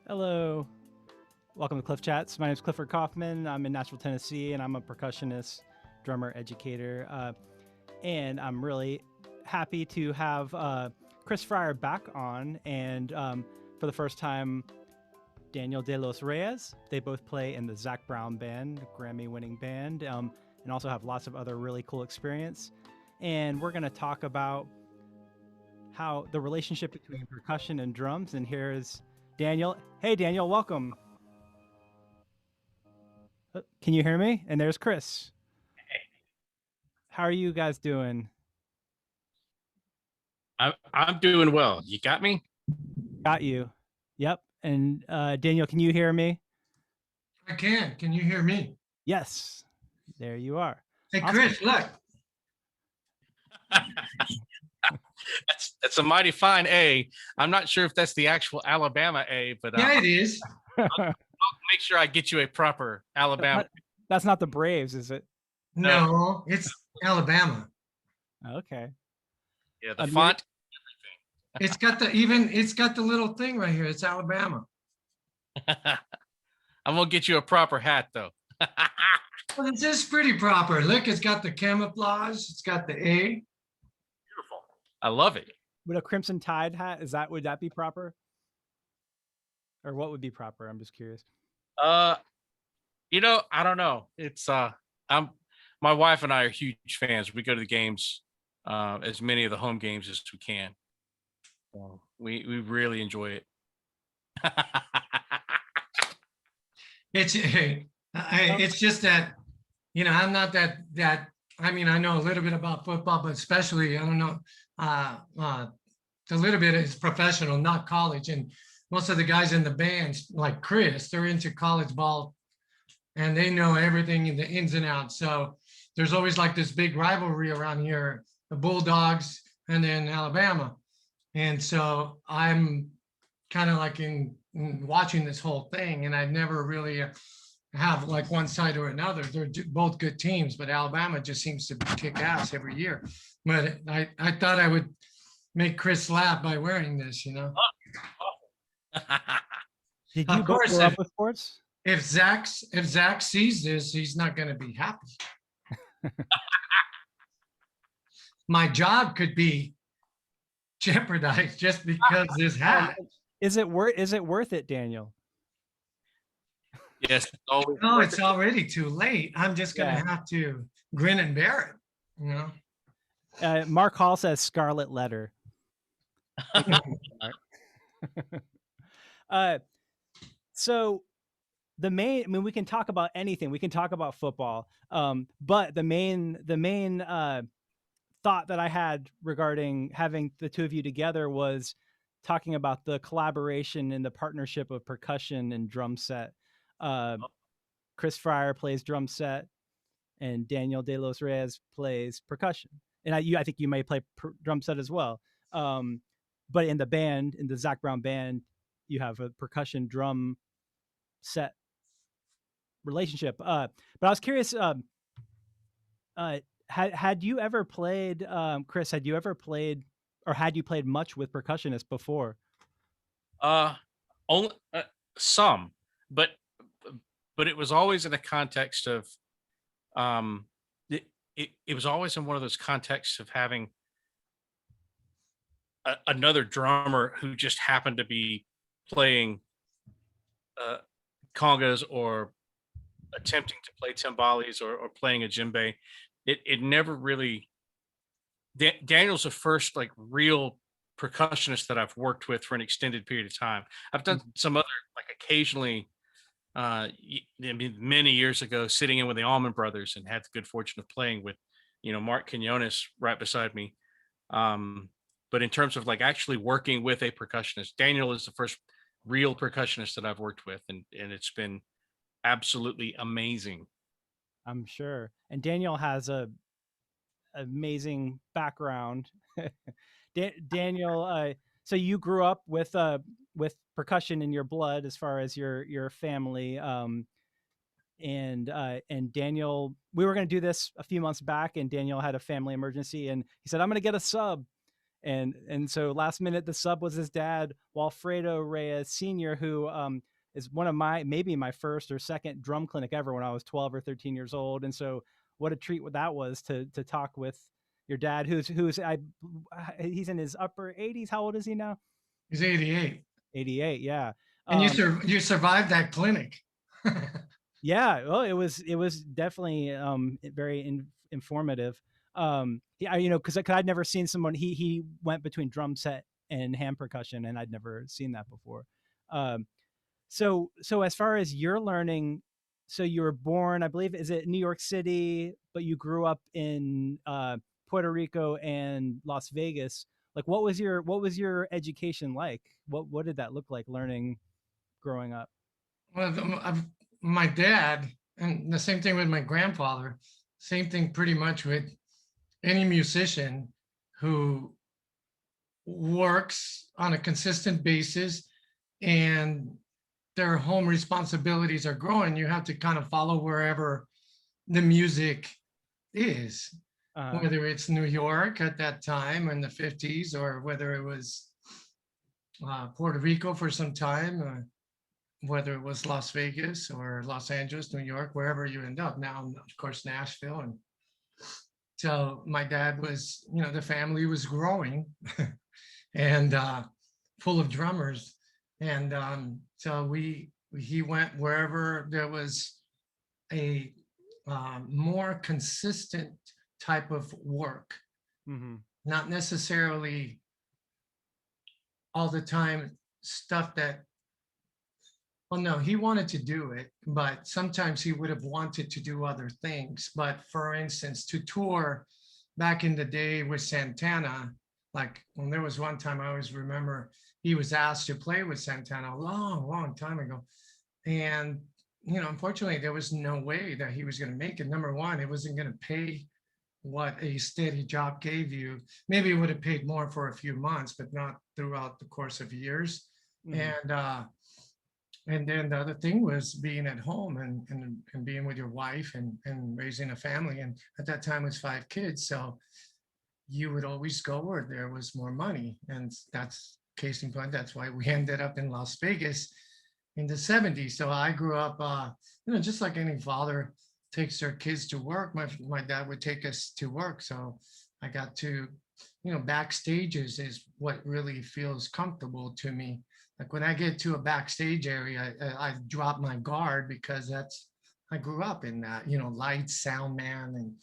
Hello. Welcome to Clif Chats. My name is Clifford Koufman. I'm in Nashville, Tennessee, and I'm a percussionist, drummer, educator. And I'm really happy to have Chris Fryar back on. And for the first time, Daniel de Los Reyes. They both play in the Zac Brown Band, Grammy-winning band, and also have lots of other really cool experience. And we're going to talk about how the relationship between percussion and drums. And here's Daniel. Hey, Daniel, welcome. Can you hear me? And there's Chris. How are you guys doing? I'm doing well. You got me? Got you. Yep. And Daniel, can you hear me? I can. Can you hear me? Yes. There you are. Hey, awesome. Chris, look. That's a mighty fine A. I'm not sure if that's the actual Alabama A, but yeah, it is. I'll make sure I get you a proper Alabama. That's not the Braves, is it? No, it's Alabama. Okay. Yeah, the font. It's got the little thing right here. It's Alabama. I'm gonna get you a proper hat though. Well, this is pretty proper. Look, it's got the camouflage. It's got the A. Beautiful. I love it. Would a Crimson Tide hat, would that be proper? Or what would be proper? I'm just curious. I don't know. It's my wife and I are huge fans. We go to the games, as many of the home games as we can. So we really enjoy it. It's just that, I'm not that I mean, I know a little bit about football, but especially I don't know a little bit is professional, not college. And most of the guys in the bands, like Chris, they're into college ball and they know everything in the ins and outs. So there's always like this big rivalry around here, the Bulldogs and then Alabama. And so I'm kind of like in watching this whole thing, and I never really have like one side or another. They're both good teams, but Alabama just seems to kick ass every year. But I thought I would make Chris laugh by wearing this, Did you of course grow up with sports? If Zach sees this, he's not going to be happy. My job could be jeopardized just because this hat. Is it worth it, Daniel? Yes. No, it's already too late. I'm just going to have to grin and bear it. Mark Hall says Scarlet Letter. So we can talk about anything. We can talk about football. But the main thought that I had regarding having the two of you together was talking about the collaboration and the partnership of percussion and drum set. Chris Fryar plays drum set, and Daniel de Los Reyes plays percussion. And I think you may play drum set as well. But in the band, in the Zac Brown Band, you have a percussion drum set relationship. But I was curious, had you ever played, Chris, had you played much with percussionists before? Only some, but it was always in the context of, it was always in one of those contexts of having another drummer who just happened to be playing congas or attempting to play timbales or playing a djembe. It never really. Daniel's the first like real percussionist that I've worked with for an extended period of time. I've done some other, like occasionally, many years ago, sitting in with the Allman Brothers and had the good fortune of playing with, Mark Quinones right beside me. But in terms of like actually working with a percussionist, Daniel is the first real percussionist that I've worked with, and it's been absolutely amazing. I'm sure. And Daniel has a amazing background. Daniel, so you grew up with percussion in your blood as far as your family. And Daniel, we were going to do this a few months back, and Daniel had a family emergency, and he said, "I'm going to get a sub." And so last minute the sub was his dad, Walfredo Reyes Sr., who is one of maybe my first or second drum clinic ever when I was 12 or 13 years old. And so what a treat that was to talk with your dad, he's in his upper 80s. How old is he now? He's 88. 88, yeah. And you survived that clinic. Yeah, well, it was definitely very informative. Yeah, because I'd never seen someone. He went between drum set and hand percussion, and I'd never seen that before. So as far as your learning, so you were born, I believe, is it New York City, but you grew up in Puerto Rico and Las Vegas. Like, what was your education like? What did that look like, learning growing up? Well, my dad, and the same thing with my grandfather, same thing pretty much with any musician who works on a consistent basis and their home responsibilities are growing. You have to kind of follow wherever the music is, whether it's New York at that time in the 50s, or whether it was Puerto Rico for some time, whether it was Las Vegas or Los Angeles, New York, wherever you end up. Now, of course, Nashville. And so my dad was, the family was growing and full of drummers. And so he went wherever there was a more consistent type of work, not necessarily all the time stuff that, well, no, he wanted to do it, but sometimes he would have wanted to do other things. But for instance, to tour back in the day with Santana, like when there was one time I always remember he was asked to play with Santana a long, long time ago. And, unfortunately, there was no way that he was going to make it. Number one, it wasn't going to pay what a steady job gave you. Maybe it would have paid more for a few months, but not throughout the course of years. And then the other thing was being at home and being with your wife and raising a family. And at that time it was 5 kids. So you would always go where there was more money. And that's case in point. That's why we ended up in Las Vegas in the 70s. So I grew up, just like any father takes their kids to work, my dad would take us to work. So I got to, backstages is what really feels comfortable to me. Like when I get to a backstage area, I drop my guard because I grew up in that, lights, sound man,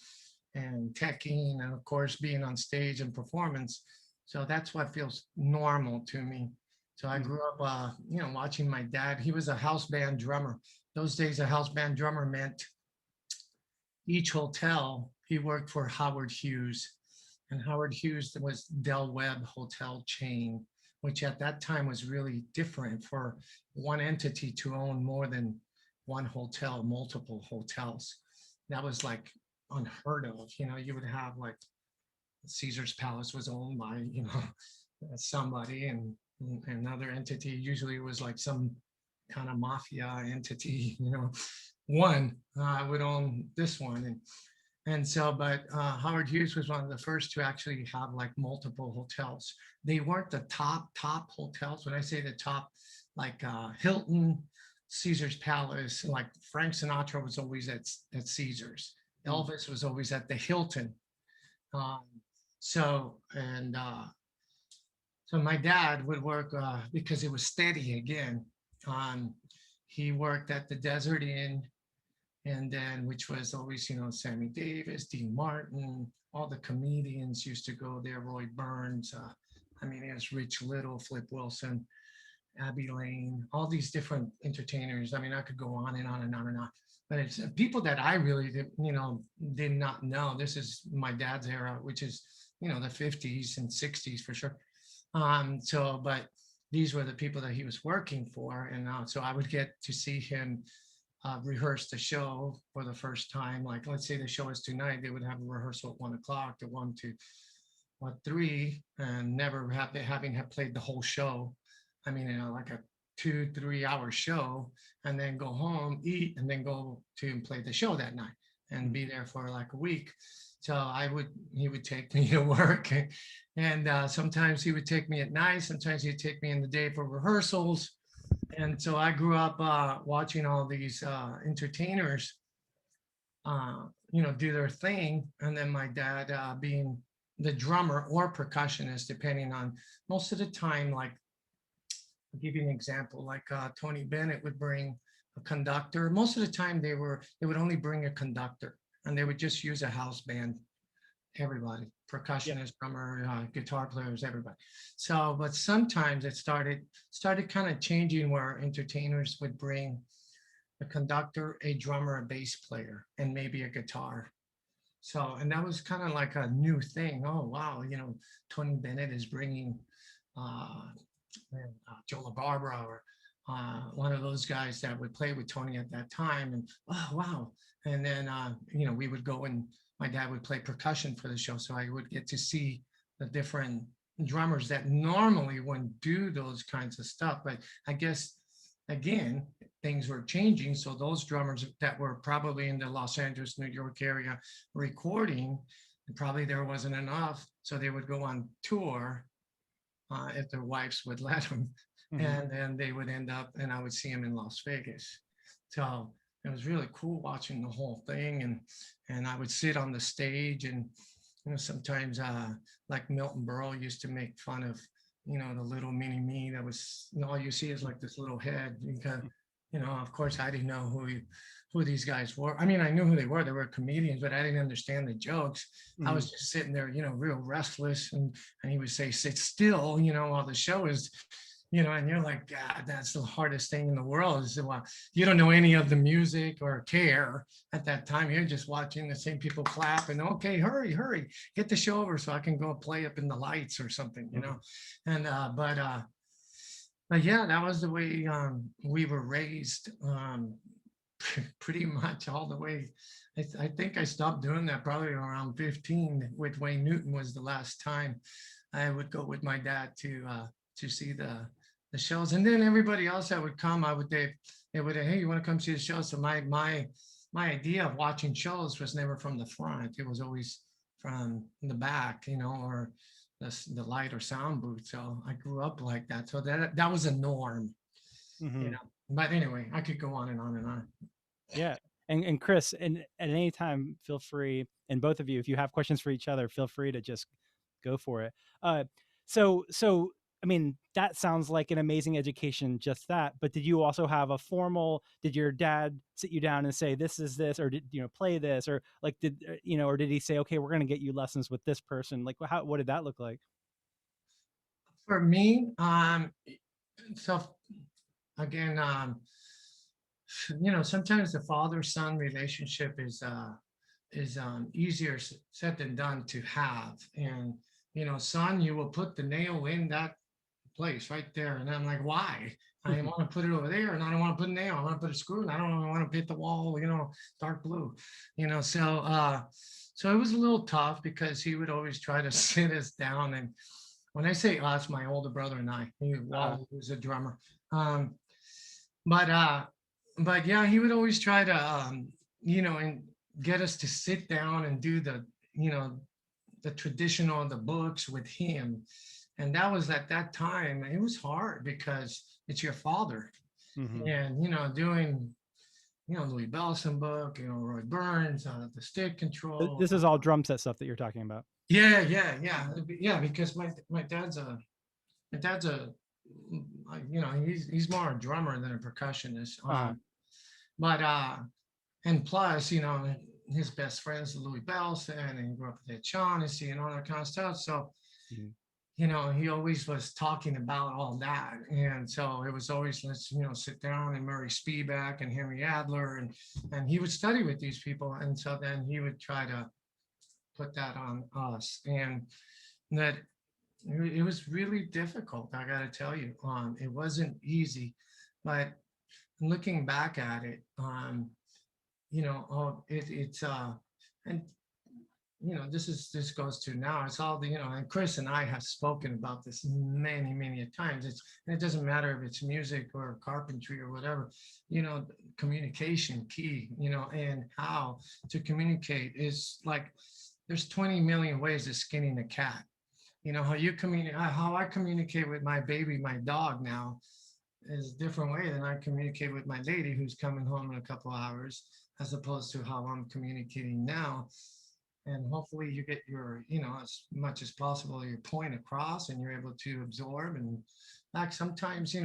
and teching, and of course being on stage and performance. So that's what feels normal to me. So I grew up, watching my dad. He was a house band drummer. Those days, a house band drummer meant each hotel. He worked for Howard Hughes, and Howard Hughes was Del Webb hotel chain, which at that time was really different for one entity to own more than one hotel, multiple hotels. That was like unheard of. You would have like Caesar's Palace was owned by, somebody, and another entity. Usually it was like some kind of mafia entity, one would own this one. And so, but Howard Hughes was one of the first to actually have like multiple hotels. They weren't the top hotels. When I say the top, like Hilton, Caesar's Palace, like Frank Sinatra was always at Caesar's. Elvis was always at the Hilton. So my dad would work because it was steady again. He worked at the Desert Inn, and then which was always, Sammy Davis, Dean Martin, all the comedians used to go there, Roy Burns. It was Rich Little, Flip Wilson, Abby Lane, all these different entertainers. I could go on and on and on and on. But it's people that I really did not know. This is my dad's era, which is, the 50s and 60s for sure. But these were the people that he was working for. And so I would get to see him rehearse the show for the first time. Like, let's say the show is tonight, they would have a rehearsal at 1 o'clock to 1 to 3, and never having played the whole show. Like a 2-3 hour show, and then go home, eat, and then go to and play the show that night. and be there for like a week. So he would take me to work, and sometimes he would take me at night. Sometimes he'd take me in the day for rehearsals. And so I grew up watching all these entertainers, do their thing. And then my dad being the drummer or percussionist, depending on, most of the time, like, I'll give you an example, like Tony Bennett would bring a conductor. Most of the time they would only bring a conductor, and they would just use a house band, everybody, percussionist, drummer, guitar players, everybody. So, but sometimes it started kind of changing, where entertainers would bring a conductor, a drummer, a bass player, and maybe a guitar. So, and that was kind of like a new thing. Oh, wow, Tony Bennett is bringing Joe LaBarbera, or one of those guys that would play with Tony at that time. And oh, wow. And then, we would go, and my dad would play percussion for the show. So I would get to see the different drummers that normally wouldn't do those kinds of stuff. But I guess, again, things were changing. So those drummers that were probably in the Los Angeles, New York area recording, probably there wasn't enough. So they would go on tour if their wives would let them. And then they would end up, and I would see them in Las Vegas. So it was really cool watching the whole thing. And I would sit on the stage, and sometimes like Milton Berle used to make fun of the little mini me that was, all you see is like this little head, because of course I didn't know who these guys were. I mean, I knew who they were comedians, but I didn't understand the jokes. I was just sitting there, real restless, and he would say, sit still, while the show is, and you're like, God, that's the hardest thing in the world, is you don't know any of the music or care at that time. You're just watching the same people clap, and okay, hurry, get the show over so I can go play up in the lights or something, and but yeah, that was the way we were raised, pretty much all the way. I think I stopped doing that probably around 15 with Wayne Newton. Was the last time I would go with my dad to see the shows. And then everybody else that would come, they would, hey, you want to come see the show? So my idea of watching shows was never from the front. It was always from the back, or the light or sound booth. So I grew up like that. So that was a norm, But anyway, I could go on and on and on. Yeah. And Chris, and at any time, feel free, and both of you, if you have questions for each other, feel free to just go for it. So I mean, that sounds like an amazing education, just that. But did you also have did your dad sit you down and say, this is this, or did play this, or like or did he say, okay, we're going to get you lessons with this person? Like, what did that look like? For me, so again, sometimes the father-son relationship is easier said than done to have. And son, you will put the nail in that place right there. And I'm like, why? I want to put it over there, and I don't want to put a nail. I want to put a screw, and I don't want to hit the wall, dark blue, so it was a little tough, because he would always try to sit us down. And when I say us, my older brother and I, he was a drummer. But yeah, he would always try to, and get us to sit down and do the traditional, the books with him. And that was, at that time, it was hard, because it's your father. And, doing, Louis Bellson book, Roy Burns, the stick control. This is all drum set stuff that you're talking about. Yeah. Because my dad's a, he's more a drummer than a percussionist. But and plus, his best friend's Louis Bellson, and he grew up with Ed Shaughnessy and all that kind of stuff. So, he always was talking about all that. And so it was always, let's, sit down, and Murray Spivak and Henry Adler, and he would study with these people. And so then he would try to put that on us. And that it was really difficult, I got to tell you. It wasn't easy, but looking back at it, it's and this goes to now. It's all the, and Chris and I have spoken about this many, many times. It doesn't matter if it's music or carpentry or whatever, communication key, and how to communicate is like, there's 20 million ways of skinning a cat. How I communicate with my baby, my dog now, is a different way than I communicate with my lady who's coming home in a couple hours, as opposed to how I'm communicating now. And hopefully you get your, as much as possible, your point across, and you're able to absorb. And like sometimes, you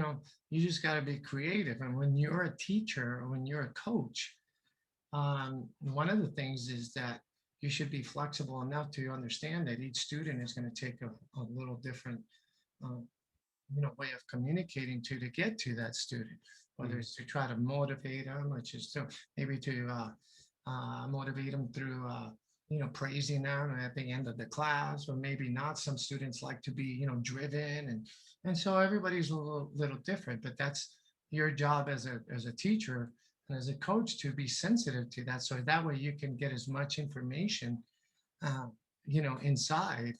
just got to be creative. And when you're a teacher or when you're a coach, one of the things is that you should be flexible enough to understand that each student is going to take a little different, way of communicating to get to that student, whether it's to try to motivate them, which is to maybe to motivate them through, praising them at the end of the class, or maybe not. Some students like to be, driven, and so everybody's a little different. But that's your job as a teacher and as a coach, to be sensitive to that, so that way you can get as much information, inside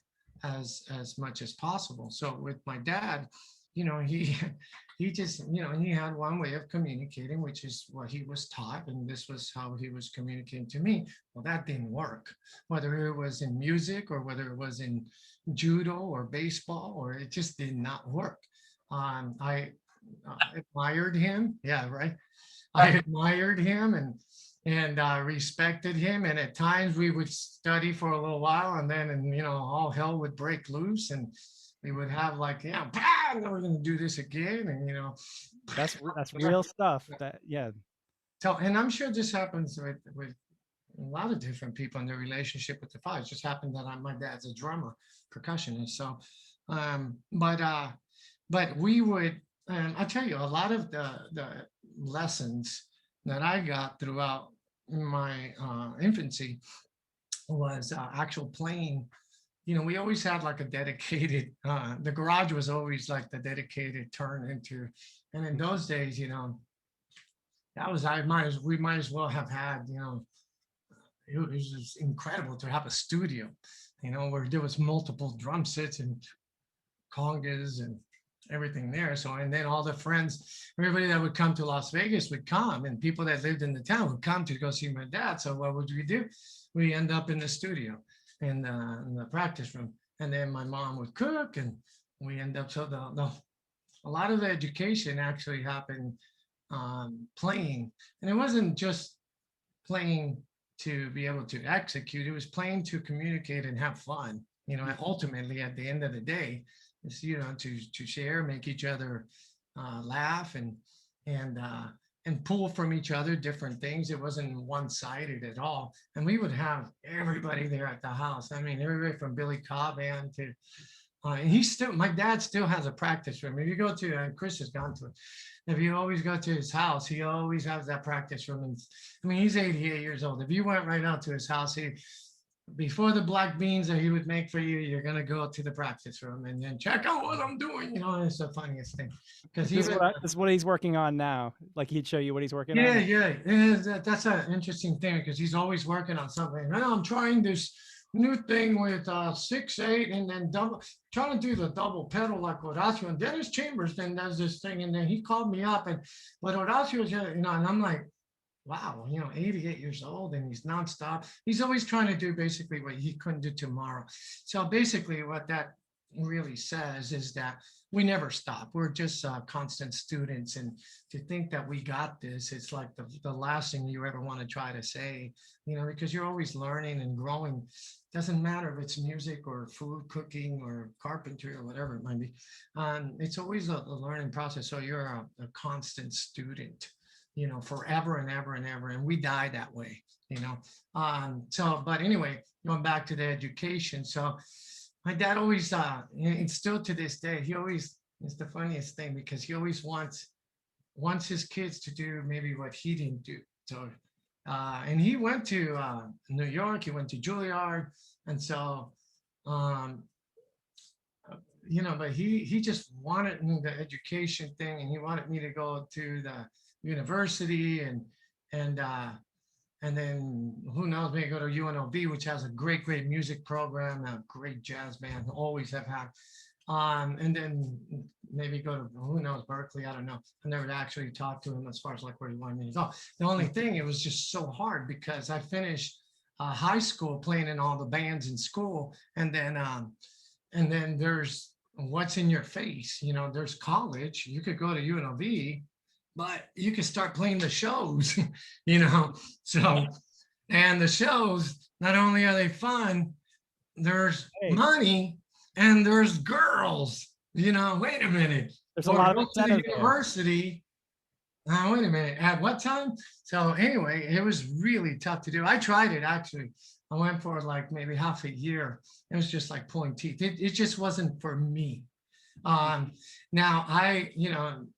as much as possible. So with my dad, he just, he had one way of communicating, which is what he was taught, and this was how he was communicating to me. Well, that didn't work, whether it was in music or whether it was in judo or baseball, or it just did not work. I admired him. Yeah, right. I admired him and respected him. And at times we would study for a little while, and then, all hell would break loose, and we would have like, we're going to do this again. And, that's real stuff. So, and I'm sure this happens with a lot of different people in their relationship with the father. It just happened that my dad's a drummer, percussionist. So, but we would, I'll tell you, a lot of the lessons that I got throughout my infancy was actual playing. We always had like a dedicated, the garage was always like the dedicated turn into, and in those days, we might as well have had, it was just incredible to have a studio, where there was multiple drum sets and congas and everything there. So, and then all the friends, everybody that would come to Las Vegas would come, and people that lived in the town would come to go see my dad. So what would we do? We end up in the studio, in the practice room, and then my mom would cook, and we end up, so a lot of the education actually happened playing. And it wasn't just playing to be able to execute, it was playing to communicate and have fun, and ultimately at the end of the day, is, to share, make each other laugh, and pull from each other different things. It wasn't one-sided at all. And we would have everybody there at the house. I mean, everybody from Billy Cobb Band to, and my dad still has a practice room. If you go to, and Chris has gone to it, if you always go to his house, he always has that practice room. And I mean, he's 88 years old. If you went right out to his house, before the black beans that he would make for you, you're gonna go to the practice room and then check out what I'm doing. It's the funniest thing, because this is what he's working on now. Like, he'd show you what he's working on. Yeah. That's an interesting thing, because he's always working on something. Now I'm trying this new thing with 6/8, and then trying to do the double pedal like Horacio, and Dennis Chambers then does this thing, and then he called me up, but Horacio, and I'm like, wow, 88 years old, and he's nonstop. He's always trying to do basically what he couldn't do tomorrow. So basically what that really says is that we never stop. We're just constant students, and to think that we got this, it's like the last thing you ever want to try to say, because you're always learning and growing. Doesn't matter if it's music or food, cooking, or carpentry, or whatever it might be. It's always a learning process. So you're a constant student, forever and ever and ever. And we die that way, but anyway, going back to the education. So my dad always, and still to this day, it's the funniest thing, because he always wants his kids to do maybe what he didn't do. So, and he went to New York, he went to Juilliard. And so, but he just wanted the education thing, and he wanted me to go to the university, and and then who knows, maybe go to UNLV, which has a great music program, a great jazz band, always have had. And then maybe go to, who knows, Berkeley, I don't know. I never actually talked to him as far as like where he wanted me to go. The only thing, it was just so hard because I finished high school playing in all the bands in school, and then there's what's in your face, there's college. You could go to UNLV, but you could start playing the shows, so, and the shows, not only are they fun, there's money and there's girls, wait a minute. There's a lot of incentive there. University. Wait a minute, at what time? So anyway, it was really tough to do. I tried it actually. I went for like maybe half a year. It was just like pulling teeth. It just wasn't for me. Now I,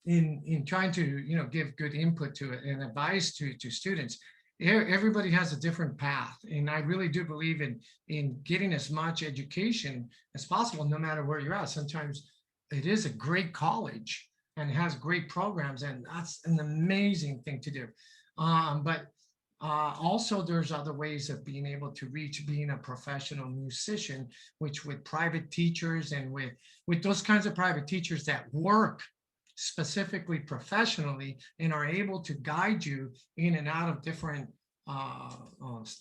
in trying to, give good input to it and advice to students, everybody has a different path. And I really do believe in getting as much education as possible, no matter where you're at. Sometimes it is a great college and has great programs, and that's an amazing thing to do. But also there's other ways of being able to reach being a professional musician, which with private teachers and with those kinds of private teachers that work specifically professionally and are able to guide you in and out of different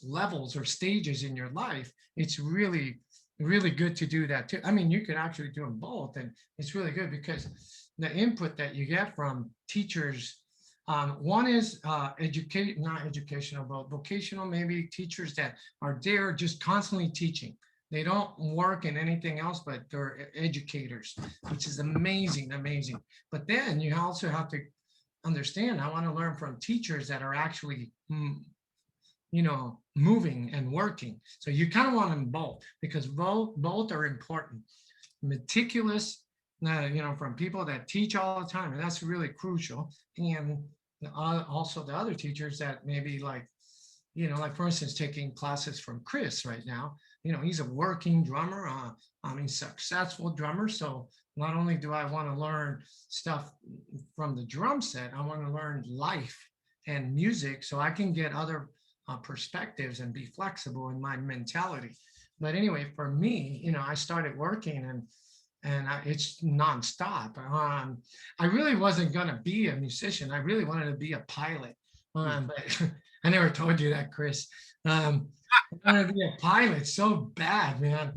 levels or stages in your life. It's really good to do that too. I mean, you can actually do them both, and it's really good because the input that you get from teachers, one is not educational, but vocational, maybe teachers that are there just constantly teaching. They don't work in anything else, but they're educators, which is amazing. But then you also have to understand, I want to learn from teachers that are actually, moving and working. So you kind of want them both, because both are important. Meticulous, from people that teach all the time, and that's really crucial. And also the other teachers that maybe like for instance, taking classes from Chris right now. He's a working drummer. Successful drummer. So not only do I want to learn stuff from the drum set, I want to learn life and music so I can get other perspectives and be flexible in my mentality. But anyway, for me, I started working and it's nonstop. I really wasn't going to be a musician. I really wanted to be a pilot. But I never told you that, Chris. I wanted to be a pilot so bad, man.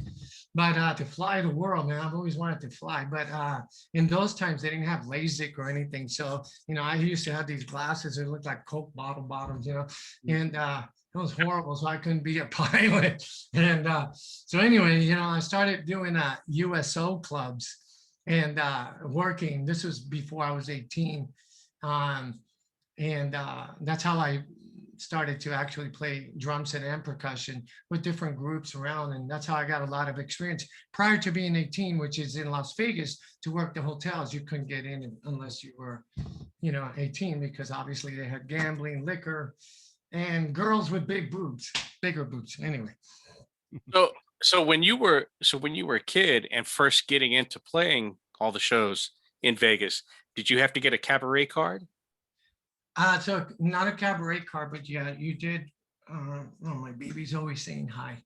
But to fly the world, man, I've always wanted to fly. But in those times, they didn't have LASIK or anything. So, I used to have these glasses that looked like Coke bottle bottoms, and it was horrible. So I couldn't be a pilot. And so anyway, I started doing USO clubs and working. This was before I was 18. And that's how I started to actually play drum set and percussion with different groups around. And that's how I got a lot of experience prior to being 18, which is in Las Vegas, to work the hotels. You couldn't get in unless you were, 18, because obviously they had gambling, liquor, and girls with bigger boobs. Anyway. So when you were a kid and first getting into playing all the shows in Vegas, did you have to get a cabaret card? So not a cabaret card, but yeah, you did. Oh, my baby's always saying hi.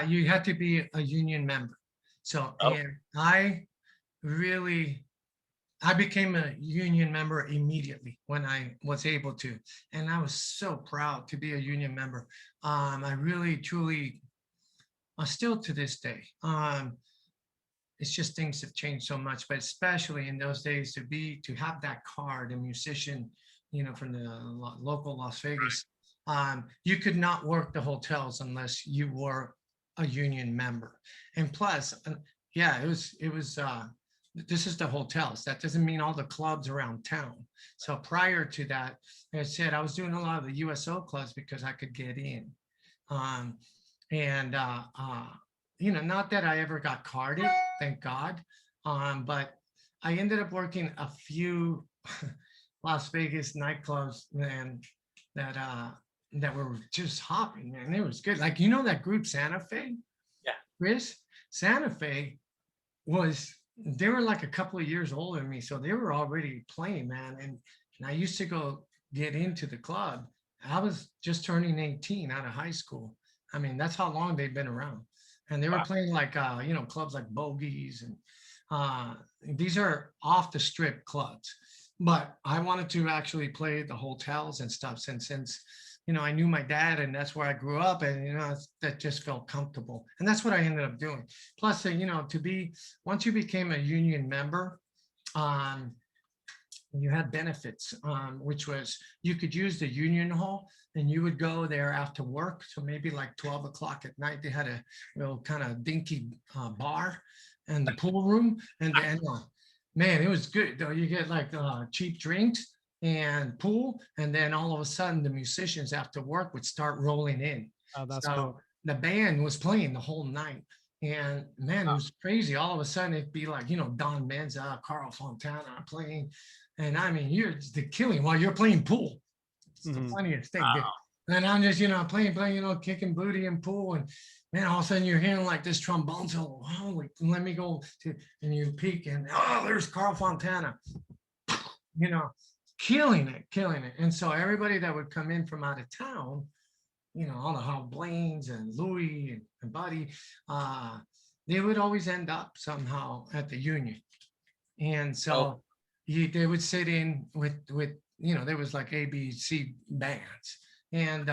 You had to be a union member. So and I became a union member immediately when I was able to, and I was so proud to be a union member. I really, truly, still to this day. It's just things have changed so much, but especially in those days to have that card, a musician, from the local Las Vegas, you could not work the hotels unless you were a union member. And plus, it was this is the hotels. That doesn't mean all the clubs around town. So prior to that, like I said, I was doing a lot of the USO clubs because I could get in. Not that I ever got carded, thank God. But I ended up working a few Las Vegas nightclubs, man, that were just hopping, man. It was good. Like, that group Santa Fe? Yeah. Chris? Santa Fe they were like a couple of years older than me. So they were already playing, man. And I used to go get into the club I was just turning 18 out of high school. I mean, that's how long they've been around. And they were Wow. playing like, clubs like Bogies. And these are off the strip clubs. But I wanted to actually play the hotels and stuff since I knew my dad and that's where I grew up, and that just felt comfortable, and that's what I ended up doing. Plus, once you became a union member, you had benefits, which was you could use the union hall, and you would go there after work. So maybe like 12 o'clock at night, they had a little kind of dinky bar and the pool room, and then man, it was good though. You get like cheap drinks and pool, and then all of a sudden the musicians after work would start rolling in. Oh, that's So cool. the band was playing the whole night, and man, it was crazy. All of a sudden it'd be like Don Menza, Carl Fontana playing, and I mean you're the killing while you're playing pool. It's the funniest thing. Wow. And I'm just playing, kicking booty and pool, and man, all of a sudden you're hearing like this trombone solo. Holy, let me go to, and you peek, and there's Carl Fontana. Killing it. And so everybody that would come in from out of town, all the Hal Blaines and Louis and Buddy, they would always end up somehow at the union. And so they would sit in with there was like ABC bands. And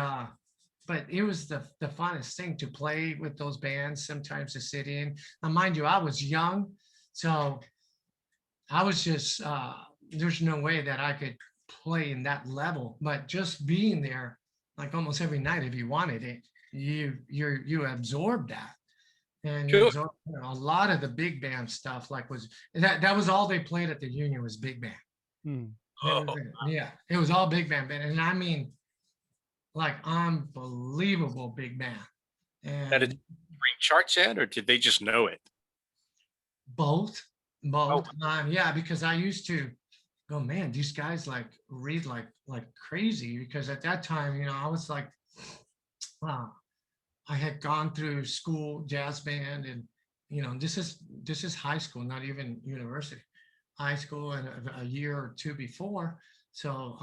but it was the funnest thing to play with those bands, sometimes to sit in. Now, mind you, I was young, so I was just there's no way that I could play in that level, but just being there like almost every night, if you wanted it, you absorb that. And you absorb, a lot of the big band stuff, like that was all they played at the union was big band. Yeah, it was all big band, and I mean like unbelievable big band. And Did it bring charts in, or did they just know it? Both. Yeah, because I used to go, man, these guys like read like crazy, because at that time, I was like, I had gone through school, jazz band, and this is high school, not even university, high school, and a year or two before. So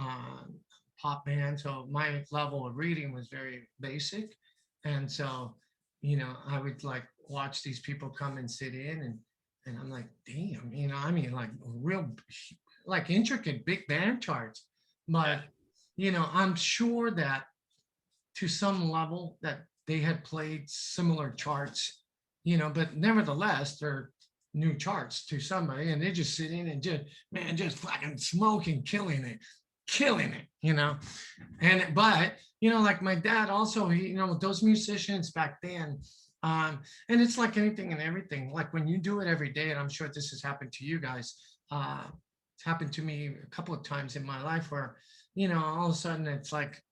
pop band. So my level of reading was very basic. And so, I would like watch these people come and sit in, and I'm like, damn, I mean, like real, like intricate big band charts. But, I'm sure that to some level that they had played similar charts, but nevertheless, they're new charts to somebody, and they just sit in and just fucking smoking, killing it. And but like my dad also, with those musicians back then, and it's like anything and everything, like when you do it every day, and I'm sure this has happened to you guys, it's happened to me a couple of times in my life where all of a sudden it's like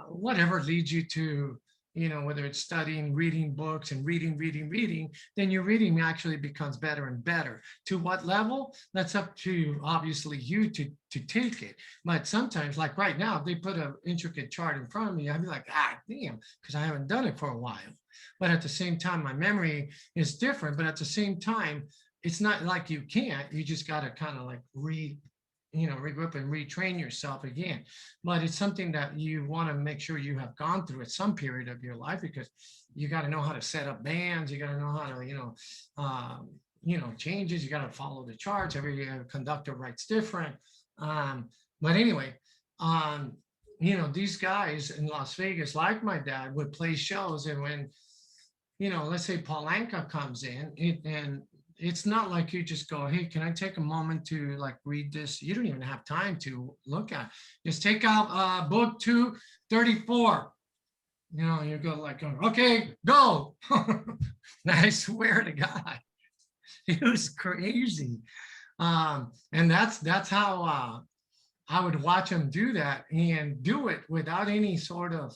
whatever leads you to whether it's studying, reading books and reading, then your reading actually becomes better and better. To what level? That's up to obviously you to take it. But sometimes, like right now, if they put an intricate chart in front of me, I'd be like, damn, because I haven't done it for a while. But at the same time, my memory is different. But at the same time, it's not like you can't. You just got to kind of like regroup and retrain yourself again. But it's something that you want to make sure you have gone through at some period of your life, because you got to know how to set up bands. You got to know how to, changes. You got to follow the charts. Every conductor writes different. But anyway, these guys in Las Vegas, like my dad, would play shows. And when, let's say Paul Anka comes in, and it's not like you just go, hey, can I take a moment to like read this? You don't even have time to look at it. Just take out book 234. You go like, okay, go. I swear to God, it was crazy. And that's how I would watch him do that, and do it without any sort of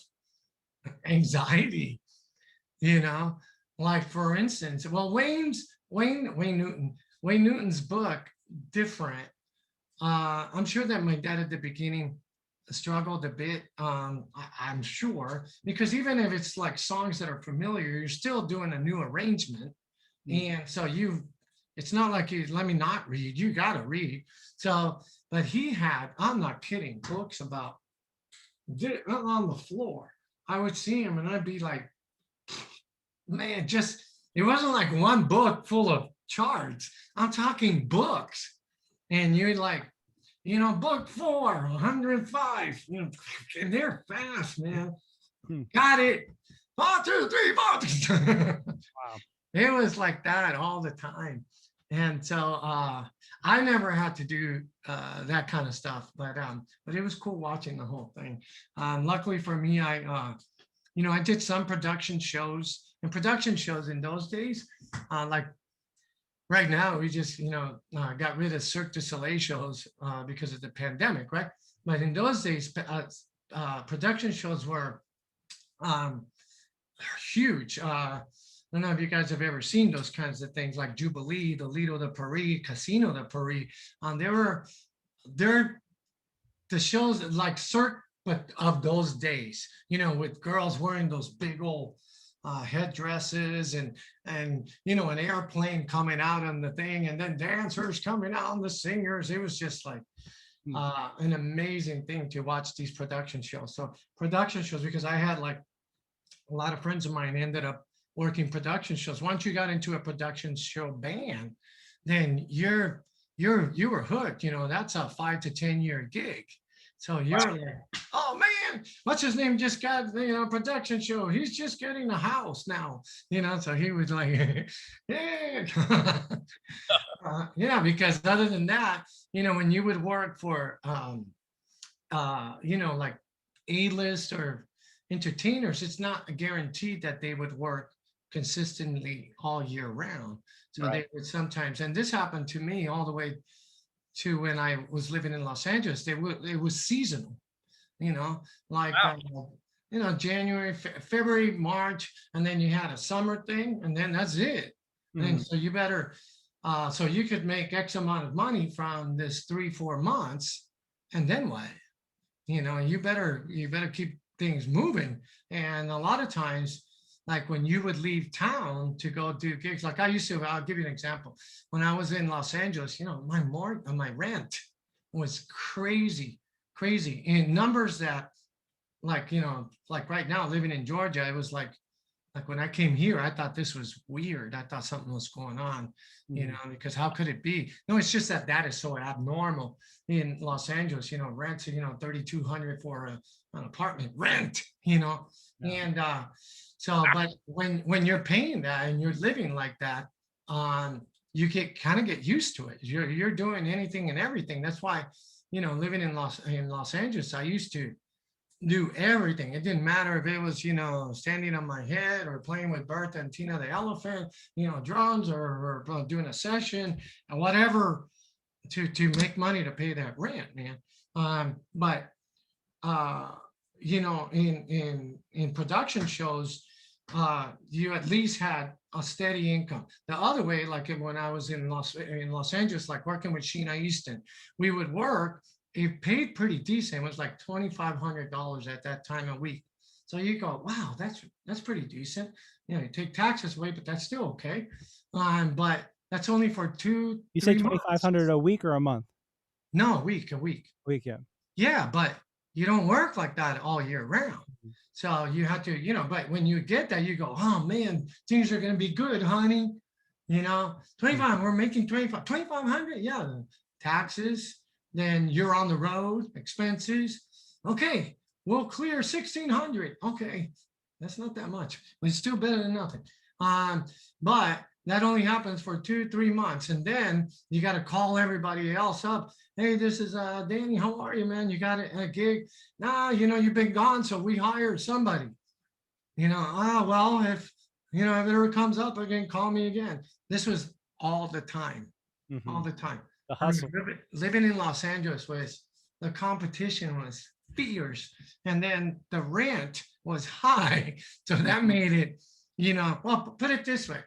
anxiety, like for instance, well, Wayne Newton's book, different. I'm sure that my dad at the beginning struggled a bit. I'm sure, because even if it's like songs that are familiar, you're still doing a new arrangement. And so it's not like you let me not read, you got to read. So, but he had, I'm not kidding, books about on the floor. I would see him and I'd be like, man, just, it wasn't like one book full of charts. I'm talking books. And you're like, book 4, 105, and they're fast, man. Got it. 1, 2, 3, 4. Wow. It was like that all the time. And so I never had to do that kind of stuff, but it was cool watching the whole thing. Luckily for me, I did some production shows, and production shows in those days, like right now, we just, got rid of Cirque du Soleil shows because of the pandemic, right? But in those days, production shows were huge. I don't know if you guys have ever seen those kinds of things like Jubilee, the Lido de Paris, Casino de Paris. They're the shows like Cirque, but of those days, with girls wearing those big old headdresses and an airplane coming out on the thing, and then dancers coming out and the singers. It was just like an amazing thing to watch these production shows. So production shows, because I had like a lot of friends of mine ended up working production shows. Once you got into a production show band, then you were hooked. That's a 5 to 10 year gig. So you're like, oh man, what's his name? Just got a production show. He's just getting a house now. So he was like, hey. Yeah, because other than that, when you would work for like A-list or entertainers, it's not guaranteed that they would work consistently all year round. So right. They would sometimes, and this happened to me all the way to when I was living in Los Angeles. It was seasonal, like wow. January, February, March, and then you had a summer thing, and then that's it. And so you better, so you could make X amount of money from this 3-4 months, and then what? You better keep things moving. And a lot of times, like when you would leave town to go do gigs, like I used to, I'll give you an example. When I was in Los Angeles, my rent was crazy in numbers that, like right now living in Georgia, it was like when I came here, I thought this was weird. I thought something was going on, because how could it be? No, it's just that is so abnormal in Los Angeles. Rents, $3,200 for an apartment rent, Yeah. And so, but when you're paying that and you're living like that, you kind of get used to it. You're doing anything and everything. That's why, living in Los Angeles, I used to do everything. It didn't matter if it was, standing on my head or playing with Bertha and Tina the elephant, drums or doing a session and whatever to make money to pay that rent, man. But in production shows, you at least had a steady income. The other way, like when I was in Los Angeles, like working with Sheena Easton, we would work. It paid pretty decent. It was like $2,500 at that time a week. So you go, wow, that's pretty decent. You take taxes away, but that's still okay. But that's only for 2. You say $2,500 a week or a month? No, a week. A week, yeah. Yeah, but you don't work like that all year round. So you have to, but when you get that, you go, oh man, things are going to be good, honey. 25, we're making 2,500. Yeah, taxes. Then you're on the road, expenses. Okay, we'll clear 1,600. Okay, that's not that much, but it's still better than nothing. But that only happens for 2-3 months, and then you got to call everybody else up. Hey, this is Danny. How are you, man? You got a gig? Nah, you've been gone, so we hired somebody. Well, if if it ever comes up again, call me again. This was all the time, all the time. The hustle. Living in Los Angeles the competition was fierce, and then the rent was high, so that made it, well, put it this way.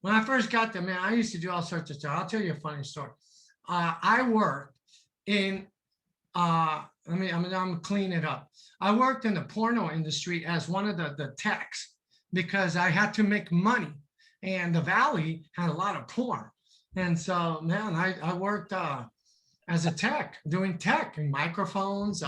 When I first got there, man, I used to do all sorts of stuff. I'll tell you a funny story. I worked in, I'm cleaning it up. I worked in the porno industry as one of the techs because I had to make money, and the Valley had a lot of porn. And so, man, I worked as a tech, doing tech and microphones,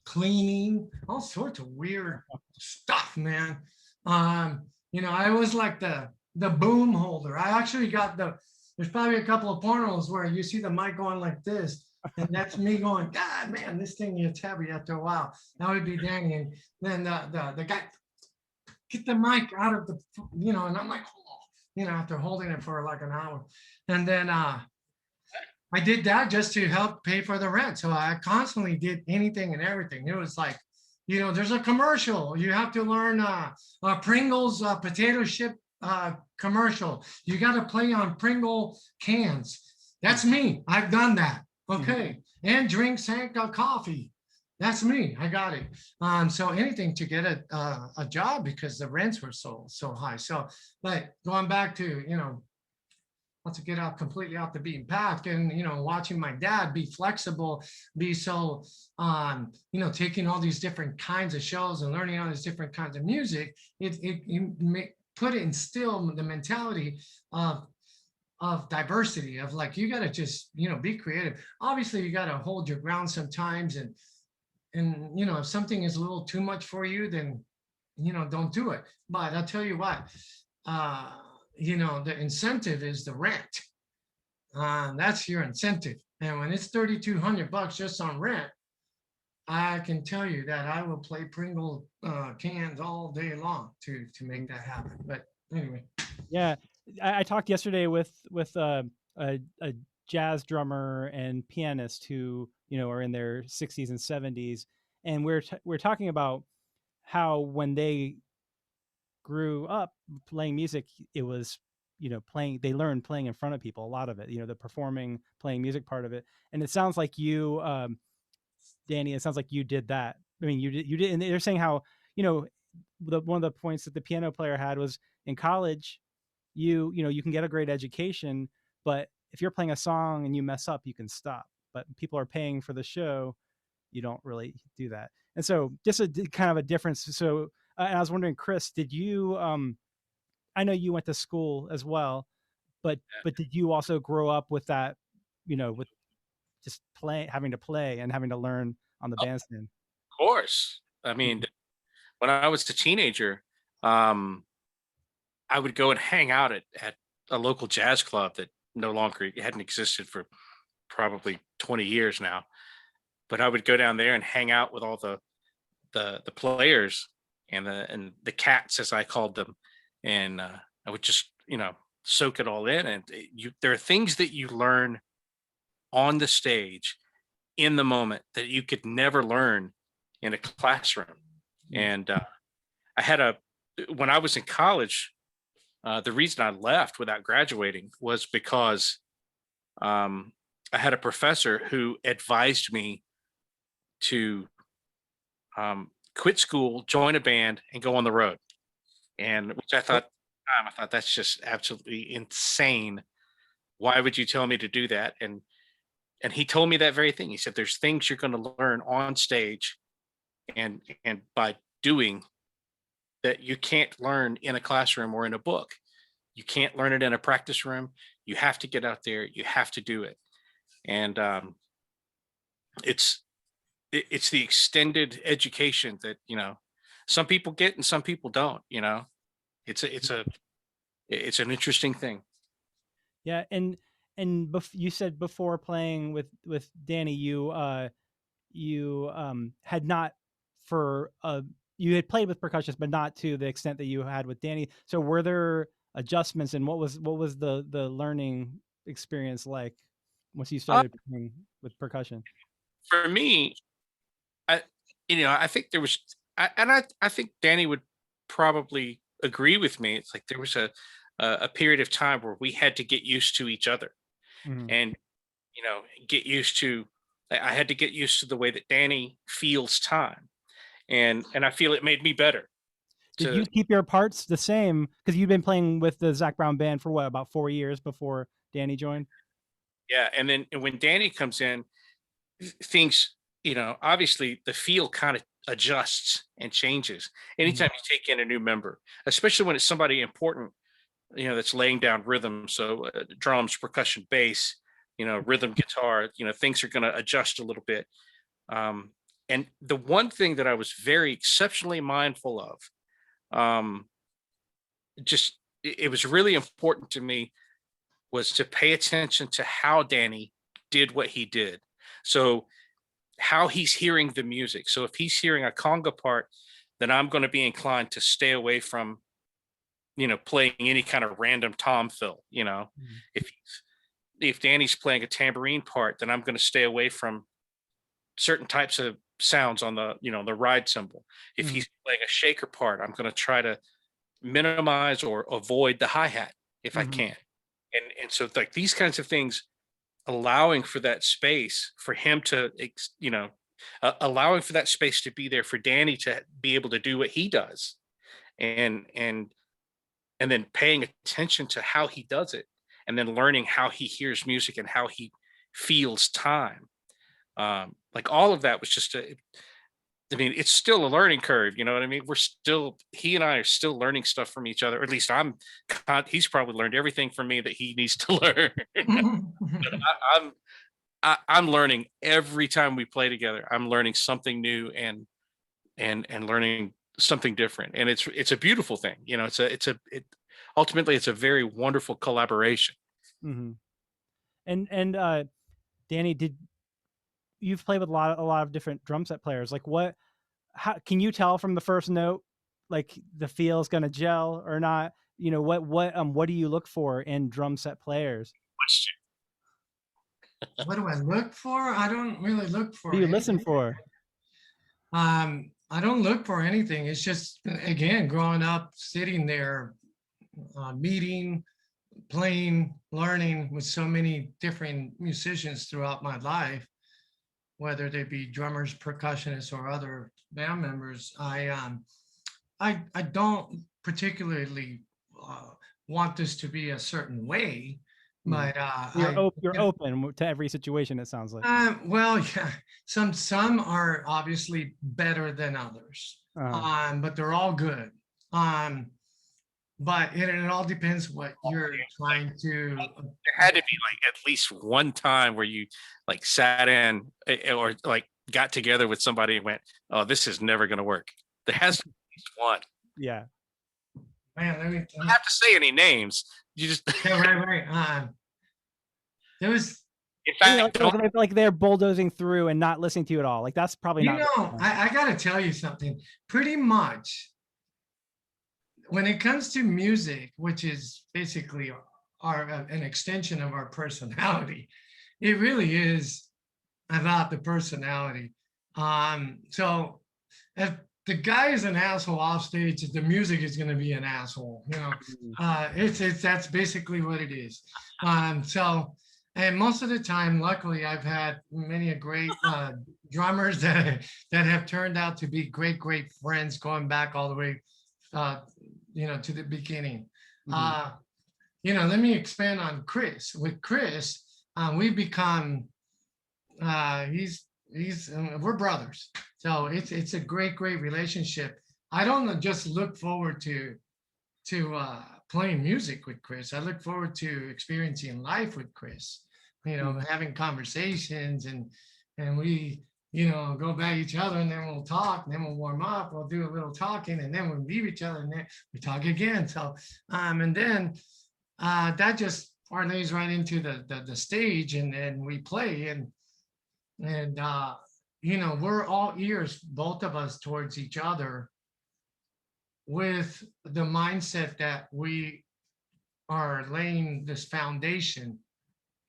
cleaning, all sorts of weird stuff, man. I was like the boom holder. I actually got there's probably a couple of pornos where you see the mic going like this, and that's me going, God, man, this thing gets heavy after a while. That would be Danny. And then the guy, get the mic out of the, and I'm like, oh, after holding it for like an hour. And then I did that just to help pay for the rent. So I constantly did anything and everything. It was like, there's a commercial. You have to learn Pringles potato chip commercial. You got to play on Pringle cans. That's me. I've done that. Okay. And drink Sanka coffee. That's me. I got it. So anything to get a job because the rents were so high. So, but going back to, not to get out completely off the beaten path, and watching my dad be flexible, be so taking all these different kinds of shows and learning all these different kinds of music, it put it instill the mentality of diversity, of like, you got to just be creative. Obviously you got to hold your ground sometimes, and if something is a little too much for you, then don't do it. But I'll tell you what, the incentive is the rent. That's your incentive. And when it's $3,200 just on rent, I can tell you that I will play Pringle cans all day long to make that happen. But anyway. Yeah, I talked yesterday with a jazz drummer and pianist who are in their 60s and 70s, and we're talking about how when they grew up playing music, it was they learned playing in front of people, a lot of it, the performing, playing music part of it. And it sounds like you, Danny, it sounds like you did that. I mean, you did, and they're saying how one of the points that the piano player had was, in college you can get a great education, but if you're playing a song and you mess up, you can stop. But people are paying for the show, you don't really do that. And so just a kind of a difference. So and I was wondering, Chris, did you I know you went to school as well, but did you also grow up with that, with just having to play and having to learn on the bandstand? Of course. I mean, when I was a teenager, I would go and hang out at a local jazz club that no longer hadn't existed for probably 20 years now. But I would go down there and hang out with all the players and the cats, as I called them, and I would just soak it all in. And there are things that you learn on the stage in the moment that you could never learn in a classroom. And I had when I was in college, the reason I left without graduating was because I had a professor who advised me to quit school, join a band, and go on the road. And which I thought that's just absolutely insane. Why would you tell me to do that? And he told me that very thing. He said, there's things you're going to learn on stage and by doing that you can't learn in a classroom or in a book. You can't learn it in a practice room. You have to get out there. You have to do it. And it's the extended education that some people get and some people don't. It's an interesting thing. Yeah, and you said before playing with Danny, you had not you had played with percussionists, but not to the extent that you had with Danny. So were there adjustments, and what was the learning experience like once you started playing with percussion? For me, I think there was, I think Danny would probably agree with me. It's like there was a period of time where we had to get used to each other, and get used to. I had to get used to the way that Danny feels time, and I feel it made me better. Did you keep your parts the same? Because you've been playing with the Zac Brown Band for what, about 4 years before Danny joined? Yeah, and then when Danny comes in, things, obviously the feel kind of adjusts and changes anytime you take in a new member, especially when it's somebody important, that's laying down rhythm. So drums, percussion, bass, rhythm guitar, things are going to adjust a little bit. And the one thing that I was very exceptionally mindful of, just it was really important to me, was to pay attention to how Danny did what he did. So how he's hearing the music. So if he's hearing a conga part, then I'm going to be inclined to stay away from, playing any kind of random tom fill. If Danny's playing a tambourine part, then I'm going to stay away from certain types of sounds on the, the ride cymbal. If he's playing a shaker part, I'm going to try to minimize or avoid the hi-hat if I can. And so like these kinds of things, allowing for that space for him to, allowing for that space to be there for Danny to be able to do what he does, and then paying attention to how he does it, and then learning how he hears music and how he feels time. Like all of that was just it's still a learning curve, you know what I mean? He and I are still learning stuff from each other. Or at least he's probably learned everything from me that he needs to learn. But I'm learning every time we play together. I'm learning something new and learning something different. And it's a beautiful thing. Ultimately it's a very wonderful collaboration. And Danny, you've played with a lot of different drum set players. Like how can you tell from the first note, like the feel is going to gel or not? What do you look for in drum set players? What do I look for? I don't really look for. What do you listen for? I don't look for anything. It's just, again, growing up, sitting there, meeting, playing, learning with so many different musicians throughout my life, whether they be drummers, percussionists, or other band members. I don't particularly want this to be a certain way, but you're open to every situation, it sounds like. Well, yeah, some are obviously better than others, but they're all good. But it all depends what you're trying to. There had to be like at least one time where you like sat in or like got together with somebody and went, "Oh, this is never going to work." There has to be at least one. Yeah. Man, you don't have to say any names. You just right. There was. In fact, like they're bulldozing through and not listening to you at all. Like that's probably not. I got to tell you something. Pretty much, when it comes to music, which is basically an extension of our personality, it really is about the personality. So if the guy is an asshole off stage, the music is going to be an asshole. That's basically what it is. And most of the time, luckily, I've had many great drummers that have turned out to be great friends, going back all the way, to the beginning. Let me expand on Chris. With Chris, we've become, we're brothers. So it's a great relationship. I don't just look forward to playing music with Chris. I look forward to experiencing life with Chris, having conversations and we, go by each other, and then we'll talk, and then we'll warm up, we'll do a little talking, and then we'll leave each other, and then we talk again. So, and then that just parlays right into the stage, and then we play, and we're all ears, both of us, towards each other, with the mindset that we are laying this foundation,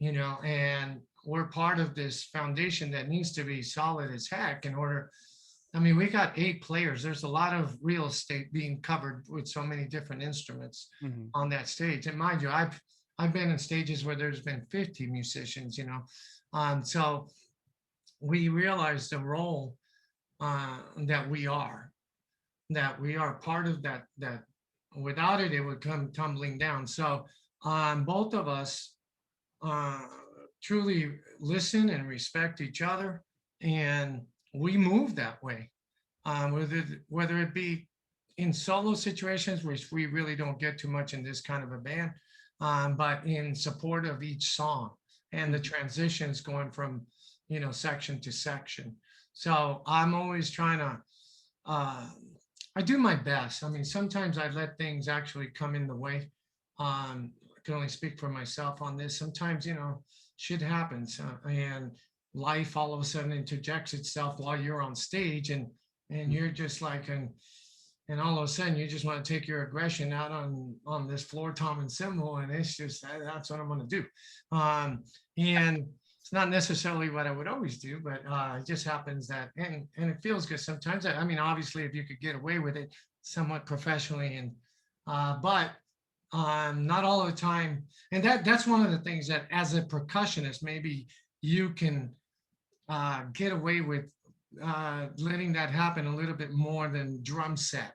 and we're part of this foundation that needs to be solid as heck in order. We got 8 players. There's a lot of real estate being covered with so many different instruments on that stage. And mind you, I've been in stages where there's been 50 musicians, so we realize the role that we are part of that without it would come tumbling down. So both of us truly listen and respect each other, and we move that way, whether it be in solo situations, which we really don't get too much in this kind of a band, but in support of each song and the transitions going from section to section. So I'm always trying to, I do my best. I mean, sometimes I let things actually come in the way. I can only speak for myself on this. Sometimes, shit happens, and life all of a sudden interjects itself while you're on stage, and you're just like, and all of a sudden you just want to take your aggression out on this floor tom and cymbal, and it's just that's what I'm going to do. And it's not necessarily what I would always do, but it just happens that, and it feels good sometimes. I mean, obviously, if you could get away with it somewhat professionally, and but not all the time. And that's one of the things that, as a percussionist, maybe you can get away with letting that happen a little bit more than drum set.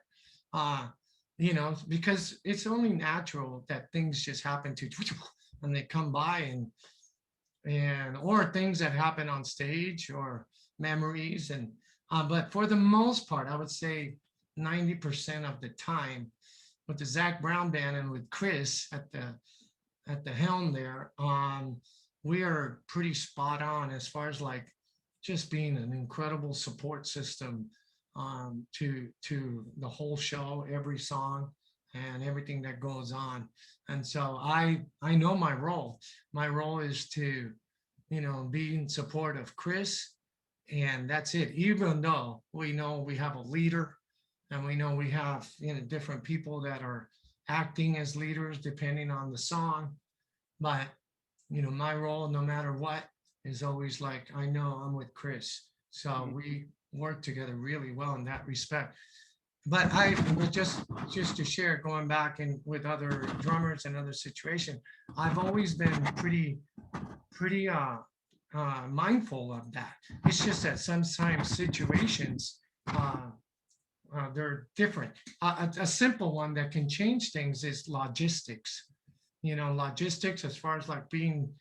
Because it's only natural that things just happen to, and they come by, and or things that happen on stage, or memories, and but for the most part, I would say 90% of the time, with the Zac Brown Band and with Chris at the helm there, we are pretty spot on as far as like just being an incredible support system to the whole show, every song, and everything that goes on. And so I know my role. My role is to, be in support of Chris, and that's it. Even though we know we have a leader, and we know we have, different people that are acting as leaders depending on the song. But, my role, no matter what, is always like, I know I'm with Chris. So we work together really well in that respect. But just to share, going back and with other drummers and other situations, I've always been pretty mindful of that. It's just that sometimes situations, they're different. A simple one that can change things is logistics. Logistics as far as like being,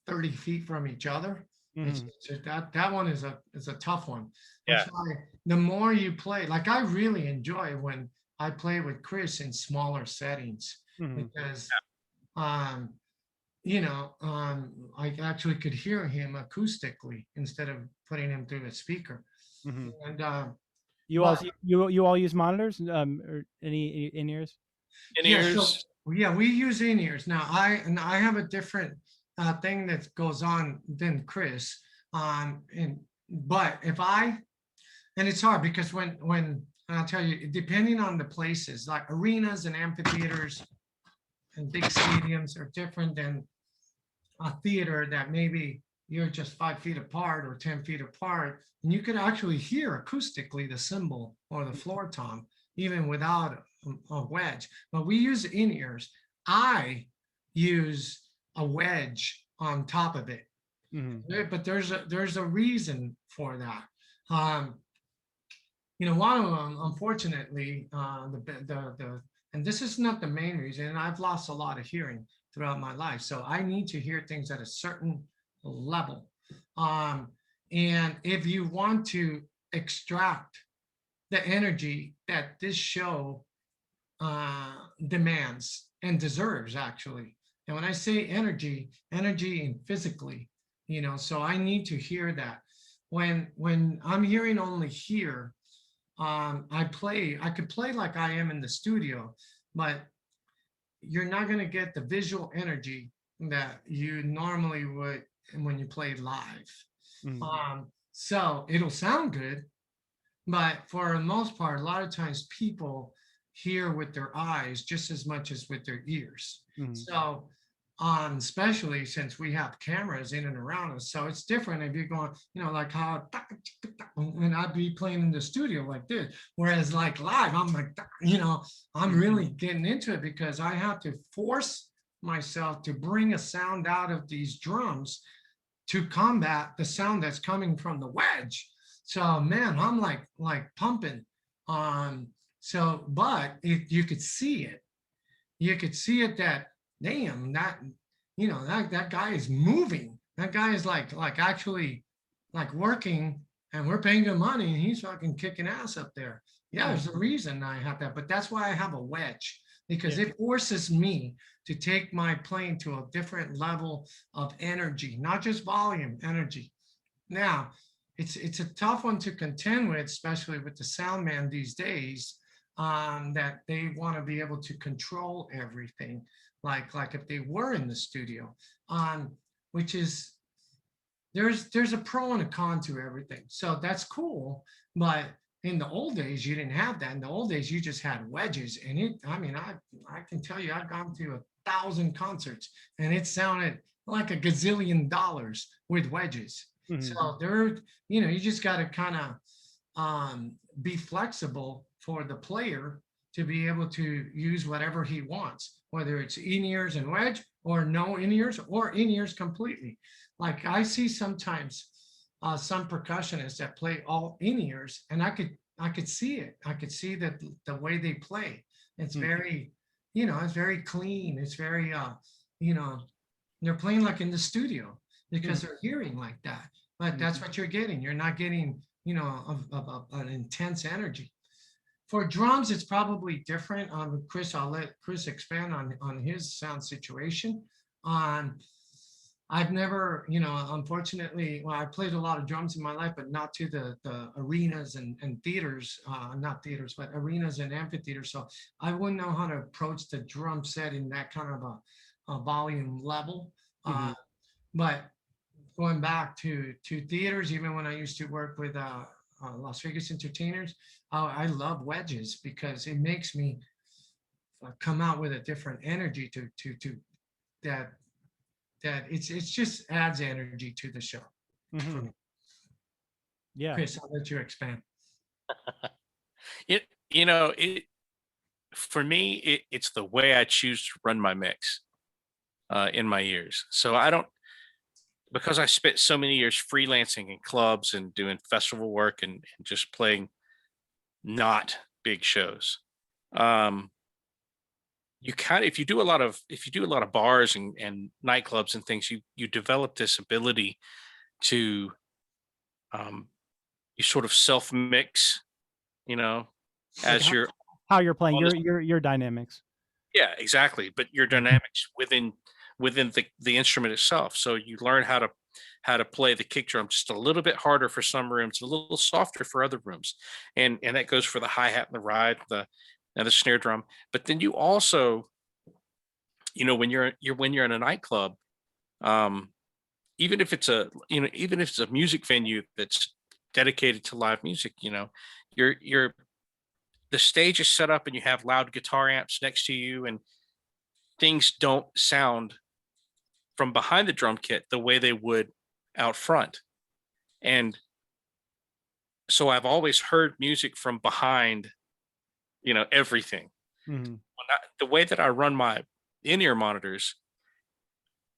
30 feet from each other. That one is a tough one. Yeah. That's why the more you play, like I really enjoy when I play with Chris in smaller settings, because I actually could hear him acoustically instead of putting him through a speaker. And you all use monitors, or any in-ears? In-ears. We use in-ears. Now I have a different thing that goes on than Chris. But and it's hard because when I'll tell you, depending on the places, like arenas and amphitheaters and big stadiums are different than a theater that maybe you're just 5 feet apart or 10 feet apart, and you could actually hear acoustically the cymbal or the floor tom, even without a wedge. But we use in-ears. I use a wedge on top of it. But there's a reason for that. One of them, unfortunately, and this is not the main reason, and I've lost a lot of hearing throughout my life, so I need to hear things at a certain level. And if you want to extract the energy that this show demands and deserves, actually, and when I say energy and physically, so I need to hear that. When I'm hearing only here, I could play like I am in the studio, but you're not going to get the visual energy that you normally would when you play live. So it'll sound good, but for the most part, a lot of times people hear with their eyes just as much as with their ears. So especially since we have cameras in and around us, so it's different if you're going, like how, and I'd be playing in the studio like this, whereas like live, I'm like, I'm really getting into it because I have to force myself to bring a sound out of these drums to combat the sound that's coming from the wedge. So man, I'm like pumping. So, but if you could see it that, damn, that guy is moving. That guy is like actually like working, and we're paying him money, and he's fucking kicking ass up there. Yeah, there's a reason I have that, but that's why I have a wedge, because it forces me to take my playing to a different level of energy, not just volume, energy. Now, it's a tough one to contend with, especially with the sound man these days, that they want to be able to control everything, like if they were in the studio, which is, there's a pro and a con to everything. So that's cool. But in the old days, you didn't have that. In the old days, you just had wedges. And I can tell you, I've gone to 1,000 concerts and it sounded like a gazillion dollars with wedges. Mhm. So you just got to kind of be flexible for the player to be able to use whatever he wants, whether it's in-ears and wedge or no in-ears or in-ears completely. Like I see sometimes some percussionists that play all in-ears, and I could see it. I could see that the way they play. It's very, it's very clean. It's very, they're playing like in the studio because they're hearing like that. But that's what you're getting. You're not getting, an intense energy. For drums, it's probably different. Chris, I'll let Chris expand on his sound situation. I've never, unfortunately, well, I played a lot of drums in my life, but not to the arenas and theaters, not theaters, but arenas and amphitheaters. So I wouldn't know how to approach the drum set in that kind of a volume level. But going back to theaters, even when I used to work with Las Vegas entertainers, I love wedges because it makes me come out with a different energy to that it's just adds energy to the show. Yeah. Chris, I'll let you expand. For me, it's the way I choose to run my mix in my ears. So because I spent so many years freelancing in clubs and doing festival work and just playing not big shows. If you do a lot of bars and nightclubs and things, you develop this ability to you sort of self mix, as you're how you're playing your dynamics. Yeah, exactly. But your dynamics within the instrument itself. So you learn how to play the kick drum just a little bit harder for some rooms, a little softer for other rooms, and that goes for the hi-hat and the ride, and the snare drum. But then you also, when you're in a nightclub, even if it's a music venue that's dedicated to live music, the stage is set up and you have loud guitar amps next to you, and things don't sound from behind the drum kit the way they would out front. And so I've always heard music from behind, everything. The way that I run my in-ear monitors,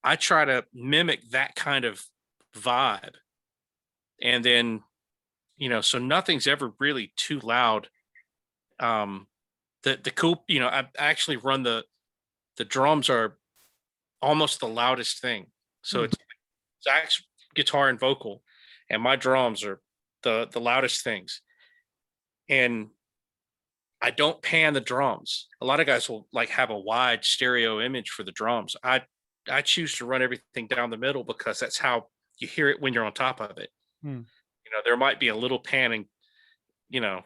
I try to mimic that kind of vibe. And then, so nothing's ever really too loud. The cool, I actually run the drums are almost the loudest thing. So it's Zach's guitar and vocal, and my drums are the loudest things. And I don't pan the drums. A lot of guys will have a wide stereo image for the drums. I choose to run everything down the middle because that's how you hear it when you're on top of it. There might be a little panning,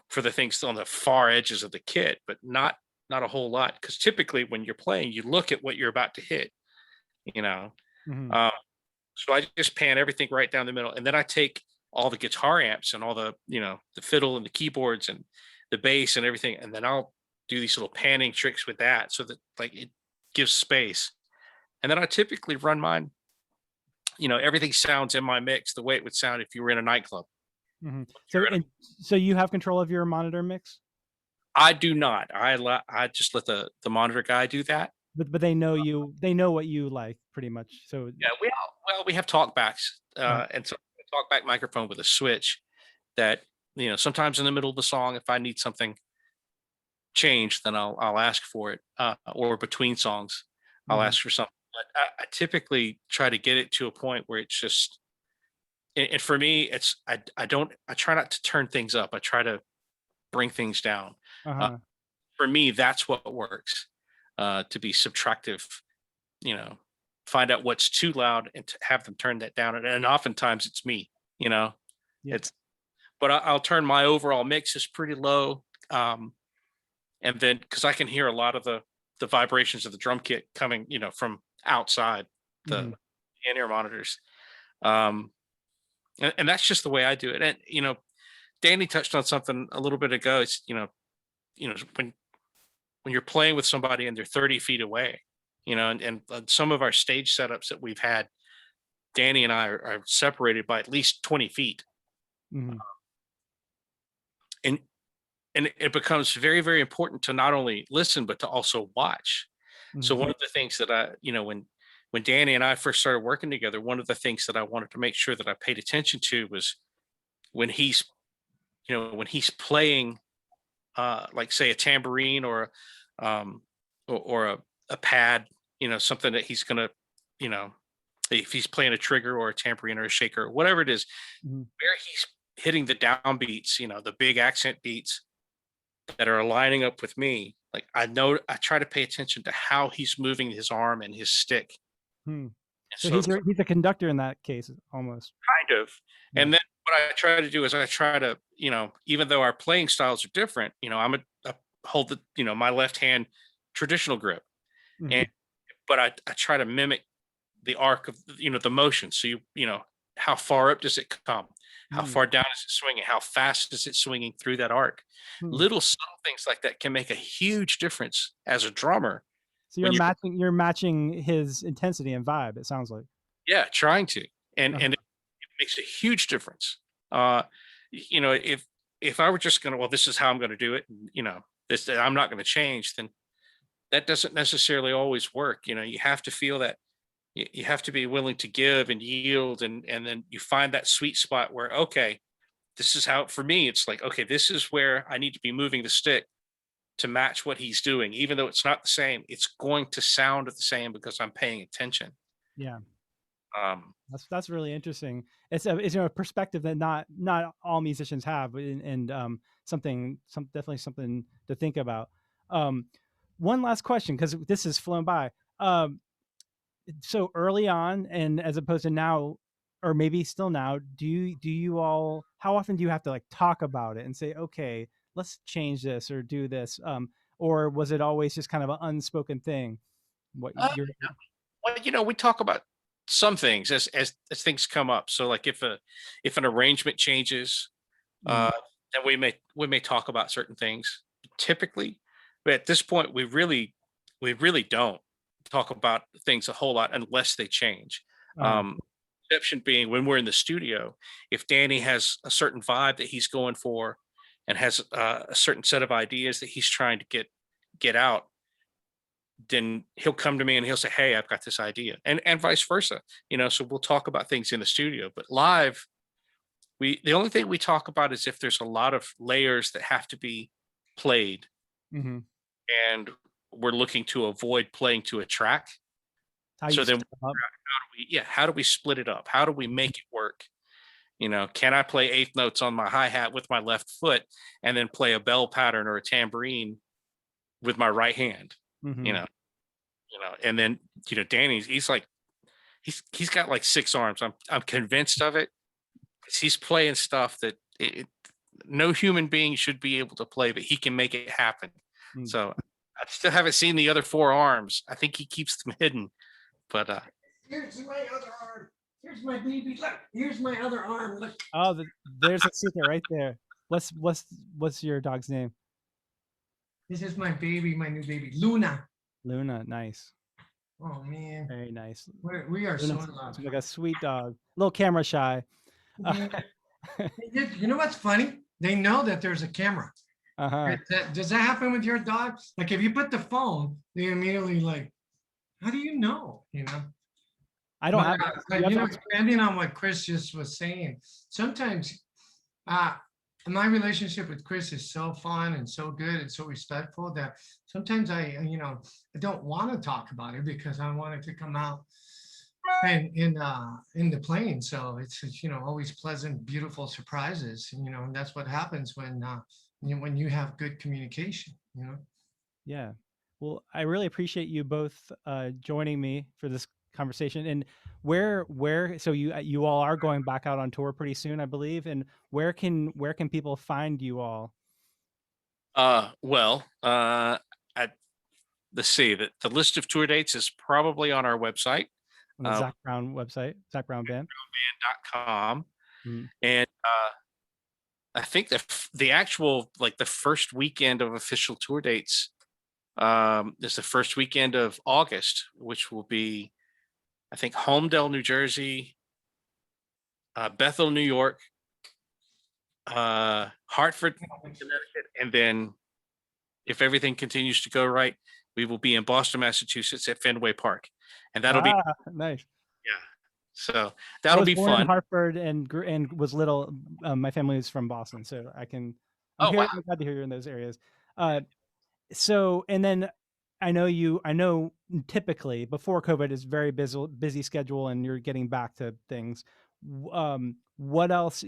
for the things on the far edges of the kit, but not a whole lot. Because typically when you're playing, you look at what you're about to hit, so I just pan everything right down the middle. And then I take all the guitar amps and all the, the fiddle and the keyboards and the bass and everything. And then I'll do these little panning tricks with that so that it gives space. And then I typically run mine, everything sounds in my mix the way it would sound if you were in a nightclub. So you have control of your monitor mix? I do not. I just let the monitor guy do that. But they know you. They know what you like, pretty much. So yeah, we have talkbacks, and so a talkback microphone with a switch that sometimes in the middle of the song, if I need something changed, then I'll ask for it, or between songs, I'll ask for something. But I typically try to get it to a point where it's just, and for me, it's I try not to turn things up. I try to bring things down. For me, that's what works. To be subtractive, find out what's too loud and to have them turn that down. And oftentimes it's me, Yeah. But I'll turn my overall mix is pretty low. And then, because I can hear a lot of the vibrations of the drum kit coming, from outside the in-ear monitors. And that's just the way I do it. And, Danny touched on something a little bit ago. It's, when you're playing with somebody and they're 30 feet away, and some of our stage setups that we've had, Danny and I are separated by at least 20 feet. Mm-hmm. And it becomes very, very important to not only listen, but to also watch. Mm-hmm. So one of the things that when Danny and I first started working together, one of the things that I wanted to make sure that I paid attention to was when he's playing, like say a tambourine or a pad, something that he's gonna, if he's playing a trigger or a tambourine or a shaker, whatever it is, where he's hitting the downbeats, the big accent beats that are lining up with me. Like I try to pay attention to how he's moving his arm and his stick. So he's a conductor in that case, almost. Kind of. Yeah. And then what I try to do is I try to, even though our playing styles are different, I hold the, my left hand traditional grip. But I try to mimic the arc of, the motion. So how far up does it come? How far down is it swinging? How fast is it swinging through that arc? Little subtle things like that can make a huge difference as a drummer. So you're matching his intensity and vibe, it sounds like. Yeah, trying to. And it makes a huge difference. If I were just gonna, well, this is how I'm gonna do it, this I'm not gonna change, then that doesn't necessarily always work. You have to feel that you have to be willing to give and yield, and then you find that sweet spot where, okay, this is how, for me, it's like, okay, this is where I need to be moving the stick to match what he's doing. Even though it's not the same, it's going to sound the same because I'm paying attention. Yeah. That's really interesting. It's a perspective that not all musicians have, and definitely something to think about. One last question, because this has flown by. So early on, and as opposed to now, or maybe still now, do you all, how often do you have to like talk about it and say, okay, let's change this or do this? Or was it always just kind of an unspoken thing? Well, we talk about some things as things come up. So like if an arrangement changes, then we may talk about certain things typically, but at this point we really don't talk about things a whole lot unless they change. Exception being when we're in the studio, if Danny has a certain vibe that he's going for and has a certain set of ideas that he's trying to get out, then he'll come to me and he'll say, hey, I've got this idea, and vice versa. So we'll talk about things in the studio, but live, the only thing we talk about is if there's a lot of layers that have to be played, and we're looking to avoid playing to a track. So then how do we split it up? How do we make it work? Can I play eighth notes on my hi-hat with my left foot and then play a bell pattern or a tambourine with my right hand? And then Danny's, he's got like 6 arms. I'm convinced of it. He's playing stuff that no human being should be able to play, but he can make it happen. So I still haven't seen the other 4 arms. I think he keeps them hidden, but here's my other arm. Here's my baby. Look, here's my other arm. Look. Oh, there's a secret right there. What's your dog's name? This is my baby, my new baby, Luna. Luna, nice. Oh man, very nice. We are so in love. Like a sweet dog, a little camera shy. You know what's funny? They know that there's a camera. Does that happen with your dog? Like if you put the phone, they immediately like, how do you know? I don't have. Depending on what Chris just was saying, sometimes my relationship with Chris is so fun and so good and so respectful that sometimes I don't want to talk about it because I want it to come out in the playing. So it's always pleasant, beautiful surprises. And that's what happens when you have good communication. Yeah. Well, I really appreciate you both joining me for this conversation. And where so you all are going back out on tour pretty soon, I believe. And where can people find you all? Well, let's see, the list of tour dates is probably on our website, On the Zac Brown website, Zac Brown Band. band.com. Mm. And I think the actual, like, the first weekend of official tour dates is the first weekend of August, which will be, I think, Homedale, New Jersey, Bethel, New York, Hartford, Connecticut, and then if everything continues to go right, we will be in Boston, Massachusetts at Fenway Park, and that'll be nice. Yeah, so that'll be born fun. In Hartford and was little. My family is from Boston, so I'm wow. I'm glad to hear you're in those areas. So, and then I know typically before COVID is very busy schedule, and you're getting back to things. What else?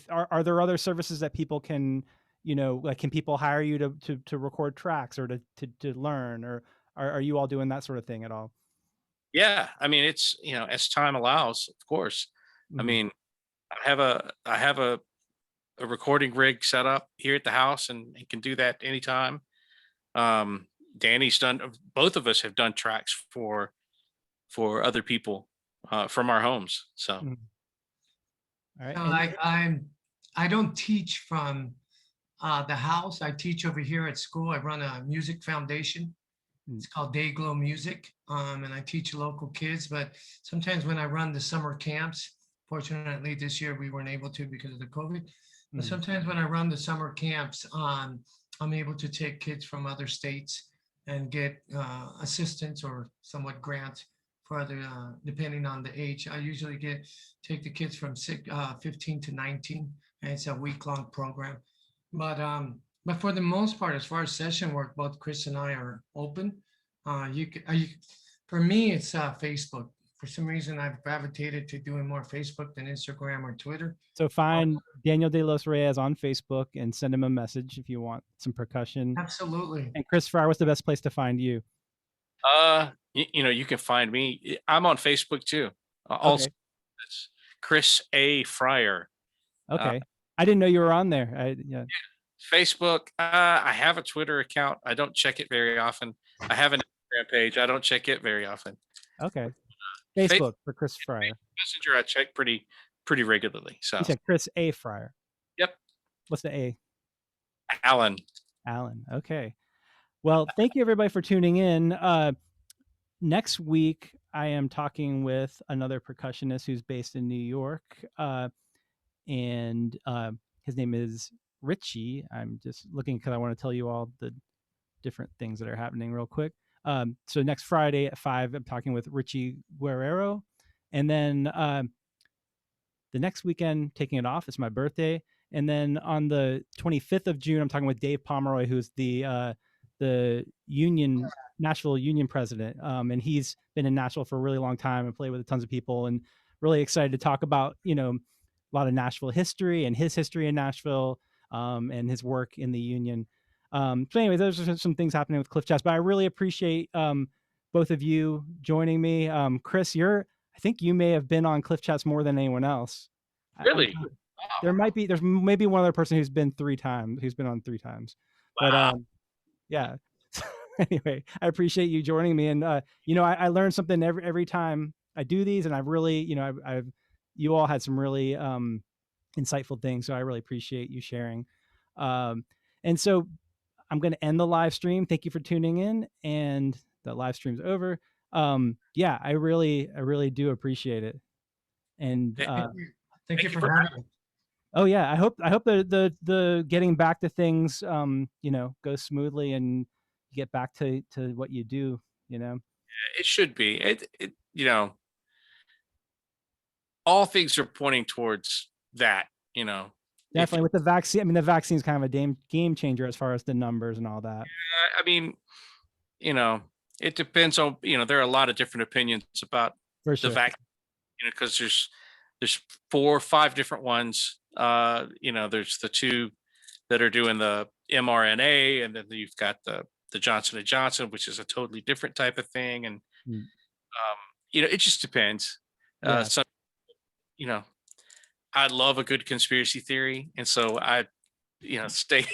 Are there other services that people can, like, can people hire you to record tracks or to learn, or are you all doing that sort of thing at all? Yeah, I mean, it's, as time allows, of course. I mean, I have a recording rig set up here at the house, and can do that anytime. Danny's done, both of us have done tracks for other people from our homes. So, all right. So I don't teach from the house. I teach over here at school. I run a music foundation. It's called Dayglow Music, and I teach local kids. But sometimes when I run the summer camps, fortunately this year we weren't able to because of the COVID. But sometimes when I run the summer camps, I'm able to take kids from other states and get assistance or somewhat grants for other, depending on the age. I usually take the kids from 15 to 19, and it's a week-long program. But for the most part, as far as session work, both Chris and I are open. For me, it's Facebook. For some reason, I've gravitated to doing more Facebook than Instagram or Twitter. So find Daniel de los Reyes on Facebook and send him a message if you want some percussion. Absolutely. And Chris Fryar, what's the best place to find you? You can find me. I'm on Facebook too. Also, it's Chris A. Fryar. Okay. I didn't know you were on there. Yeah. Facebook. I have a Twitter account. I don't check it very often. I have an Instagram page. I don't check it very often. Okay. Facebook for Chris Fryar. Messenger I check pretty regularly. So you said Chris A. Fryar. Yep. What's the A? Alan. Okay. Well, thank you everybody for tuning in. Next week, I am talking with another percussionist who's based in New York, and his name is Richie. I'm just looking because I want to tell you all the different things that are happening real quick. So next Friday at 5, I'm talking with Richie Guerrero, and then the next weekend, taking it off, it's my birthday, and then on the 25th of June, I'm talking with Dave Pomeroy, who's the Nashville Union president, and he's been in Nashville for a really long time and played with tons of people, and really excited to talk about a lot of Nashville history and his history in Nashville, and his work in the Union. So anyway, those are some things happening with Cliff Chats, but I really appreciate both of you joining me. Chris, I think you may have been on Cliff Chats more than anyone else. Really? Wow. There's maybe one other person who's been on 3 times. Wow. But yeah. Anyway, I appreciate you joining me, and I learn something every time I do these, and I've really, you all had some really insightful things, so I really appreciate you sharing. And so I'm going to end the live stream. Thank you for tuning in, and the live stream's over. Yeah, I really do appreciate it. And thank you for having me. Oh yeah, I hope the getting back to things goes smoothly, and you get back to what you do. It should be. It all things are pointing towards that. Definitely with the vaccine. I mean, the vaccine is kind of a game changer as far as the numbers and all that. I mean, it depends on, there are a lot of different opinions about the vaccine, because there's 4 or 5 different ones. There's the 2 that are doing the mRNA, and then you've got the Johnson & Johnson, which is a totally different type of thing. And it just depends. Yeah. Some, I love a good conspiracy theory, and so I stay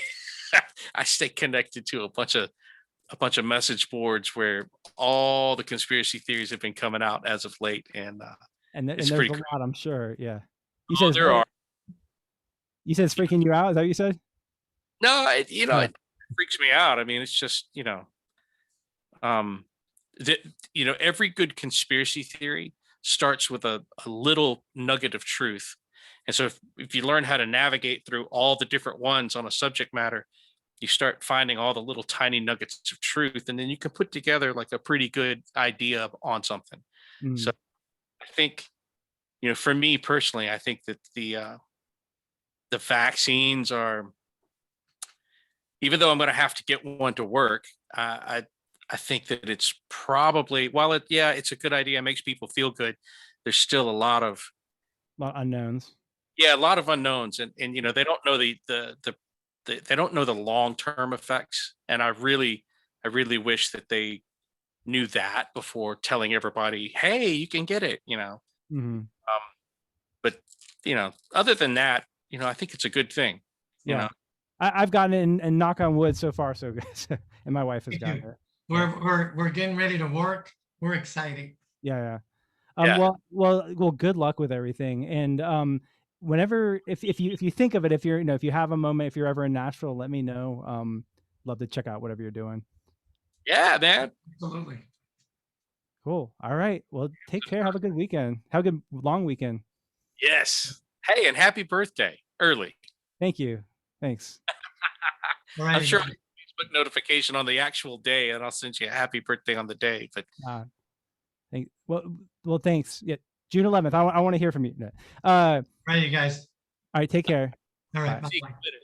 I stay connected to a bunch of message boards where all the conspiracy theories have been coming out as of late, and there's a lot, I'm sure. Yeah. You said there are. You said it's freaking you out. Is that what you said? No, it freaks me out. I mean, it's just every good conspiracy theory starts with a little nugget of truth. And so if you learn how to navigate through all the different ones on a subject matter, you start finding all the little tiny nuggets of truth, and then you can put together like a pretty good idea on something. So I think, for me personally, I think that the vaccines are, even though I'm going to have to get one to work, I think that it's probably, while it's a good idea, it makes people feel good, there's still a lot of unknowns. Yeah, a lot of unknowns, and they don't know they don't know the long-term effects, and I really wish that they knew that before telling everybody, hey, you can get it. But other than that, I think it's a good thing. I've gotten it, and knock on wood, so far so good. And my wife has gotten it. We're getting ready to work. We're excited. Yeah. Well, good luck with everything. And whenever, if you think of it, if you're, if you have a moment, if you're ever in Nashville, let me know. Love to check out whatever you're doing. Yeah, man. Absolutely. Cool. All right. Well, take care. Have a good weekend. Have a good long weekend. Yes. Hey, and happy birthday early. Thank you. Thanks. Right. I'm sure I'll Facebook notification on the actual day, and I'll send you a happy birthday on the day. But well, thanks. Yeah, June 11th. I want to hear from you. Right, you guys. All right. Take care. All right. See you later.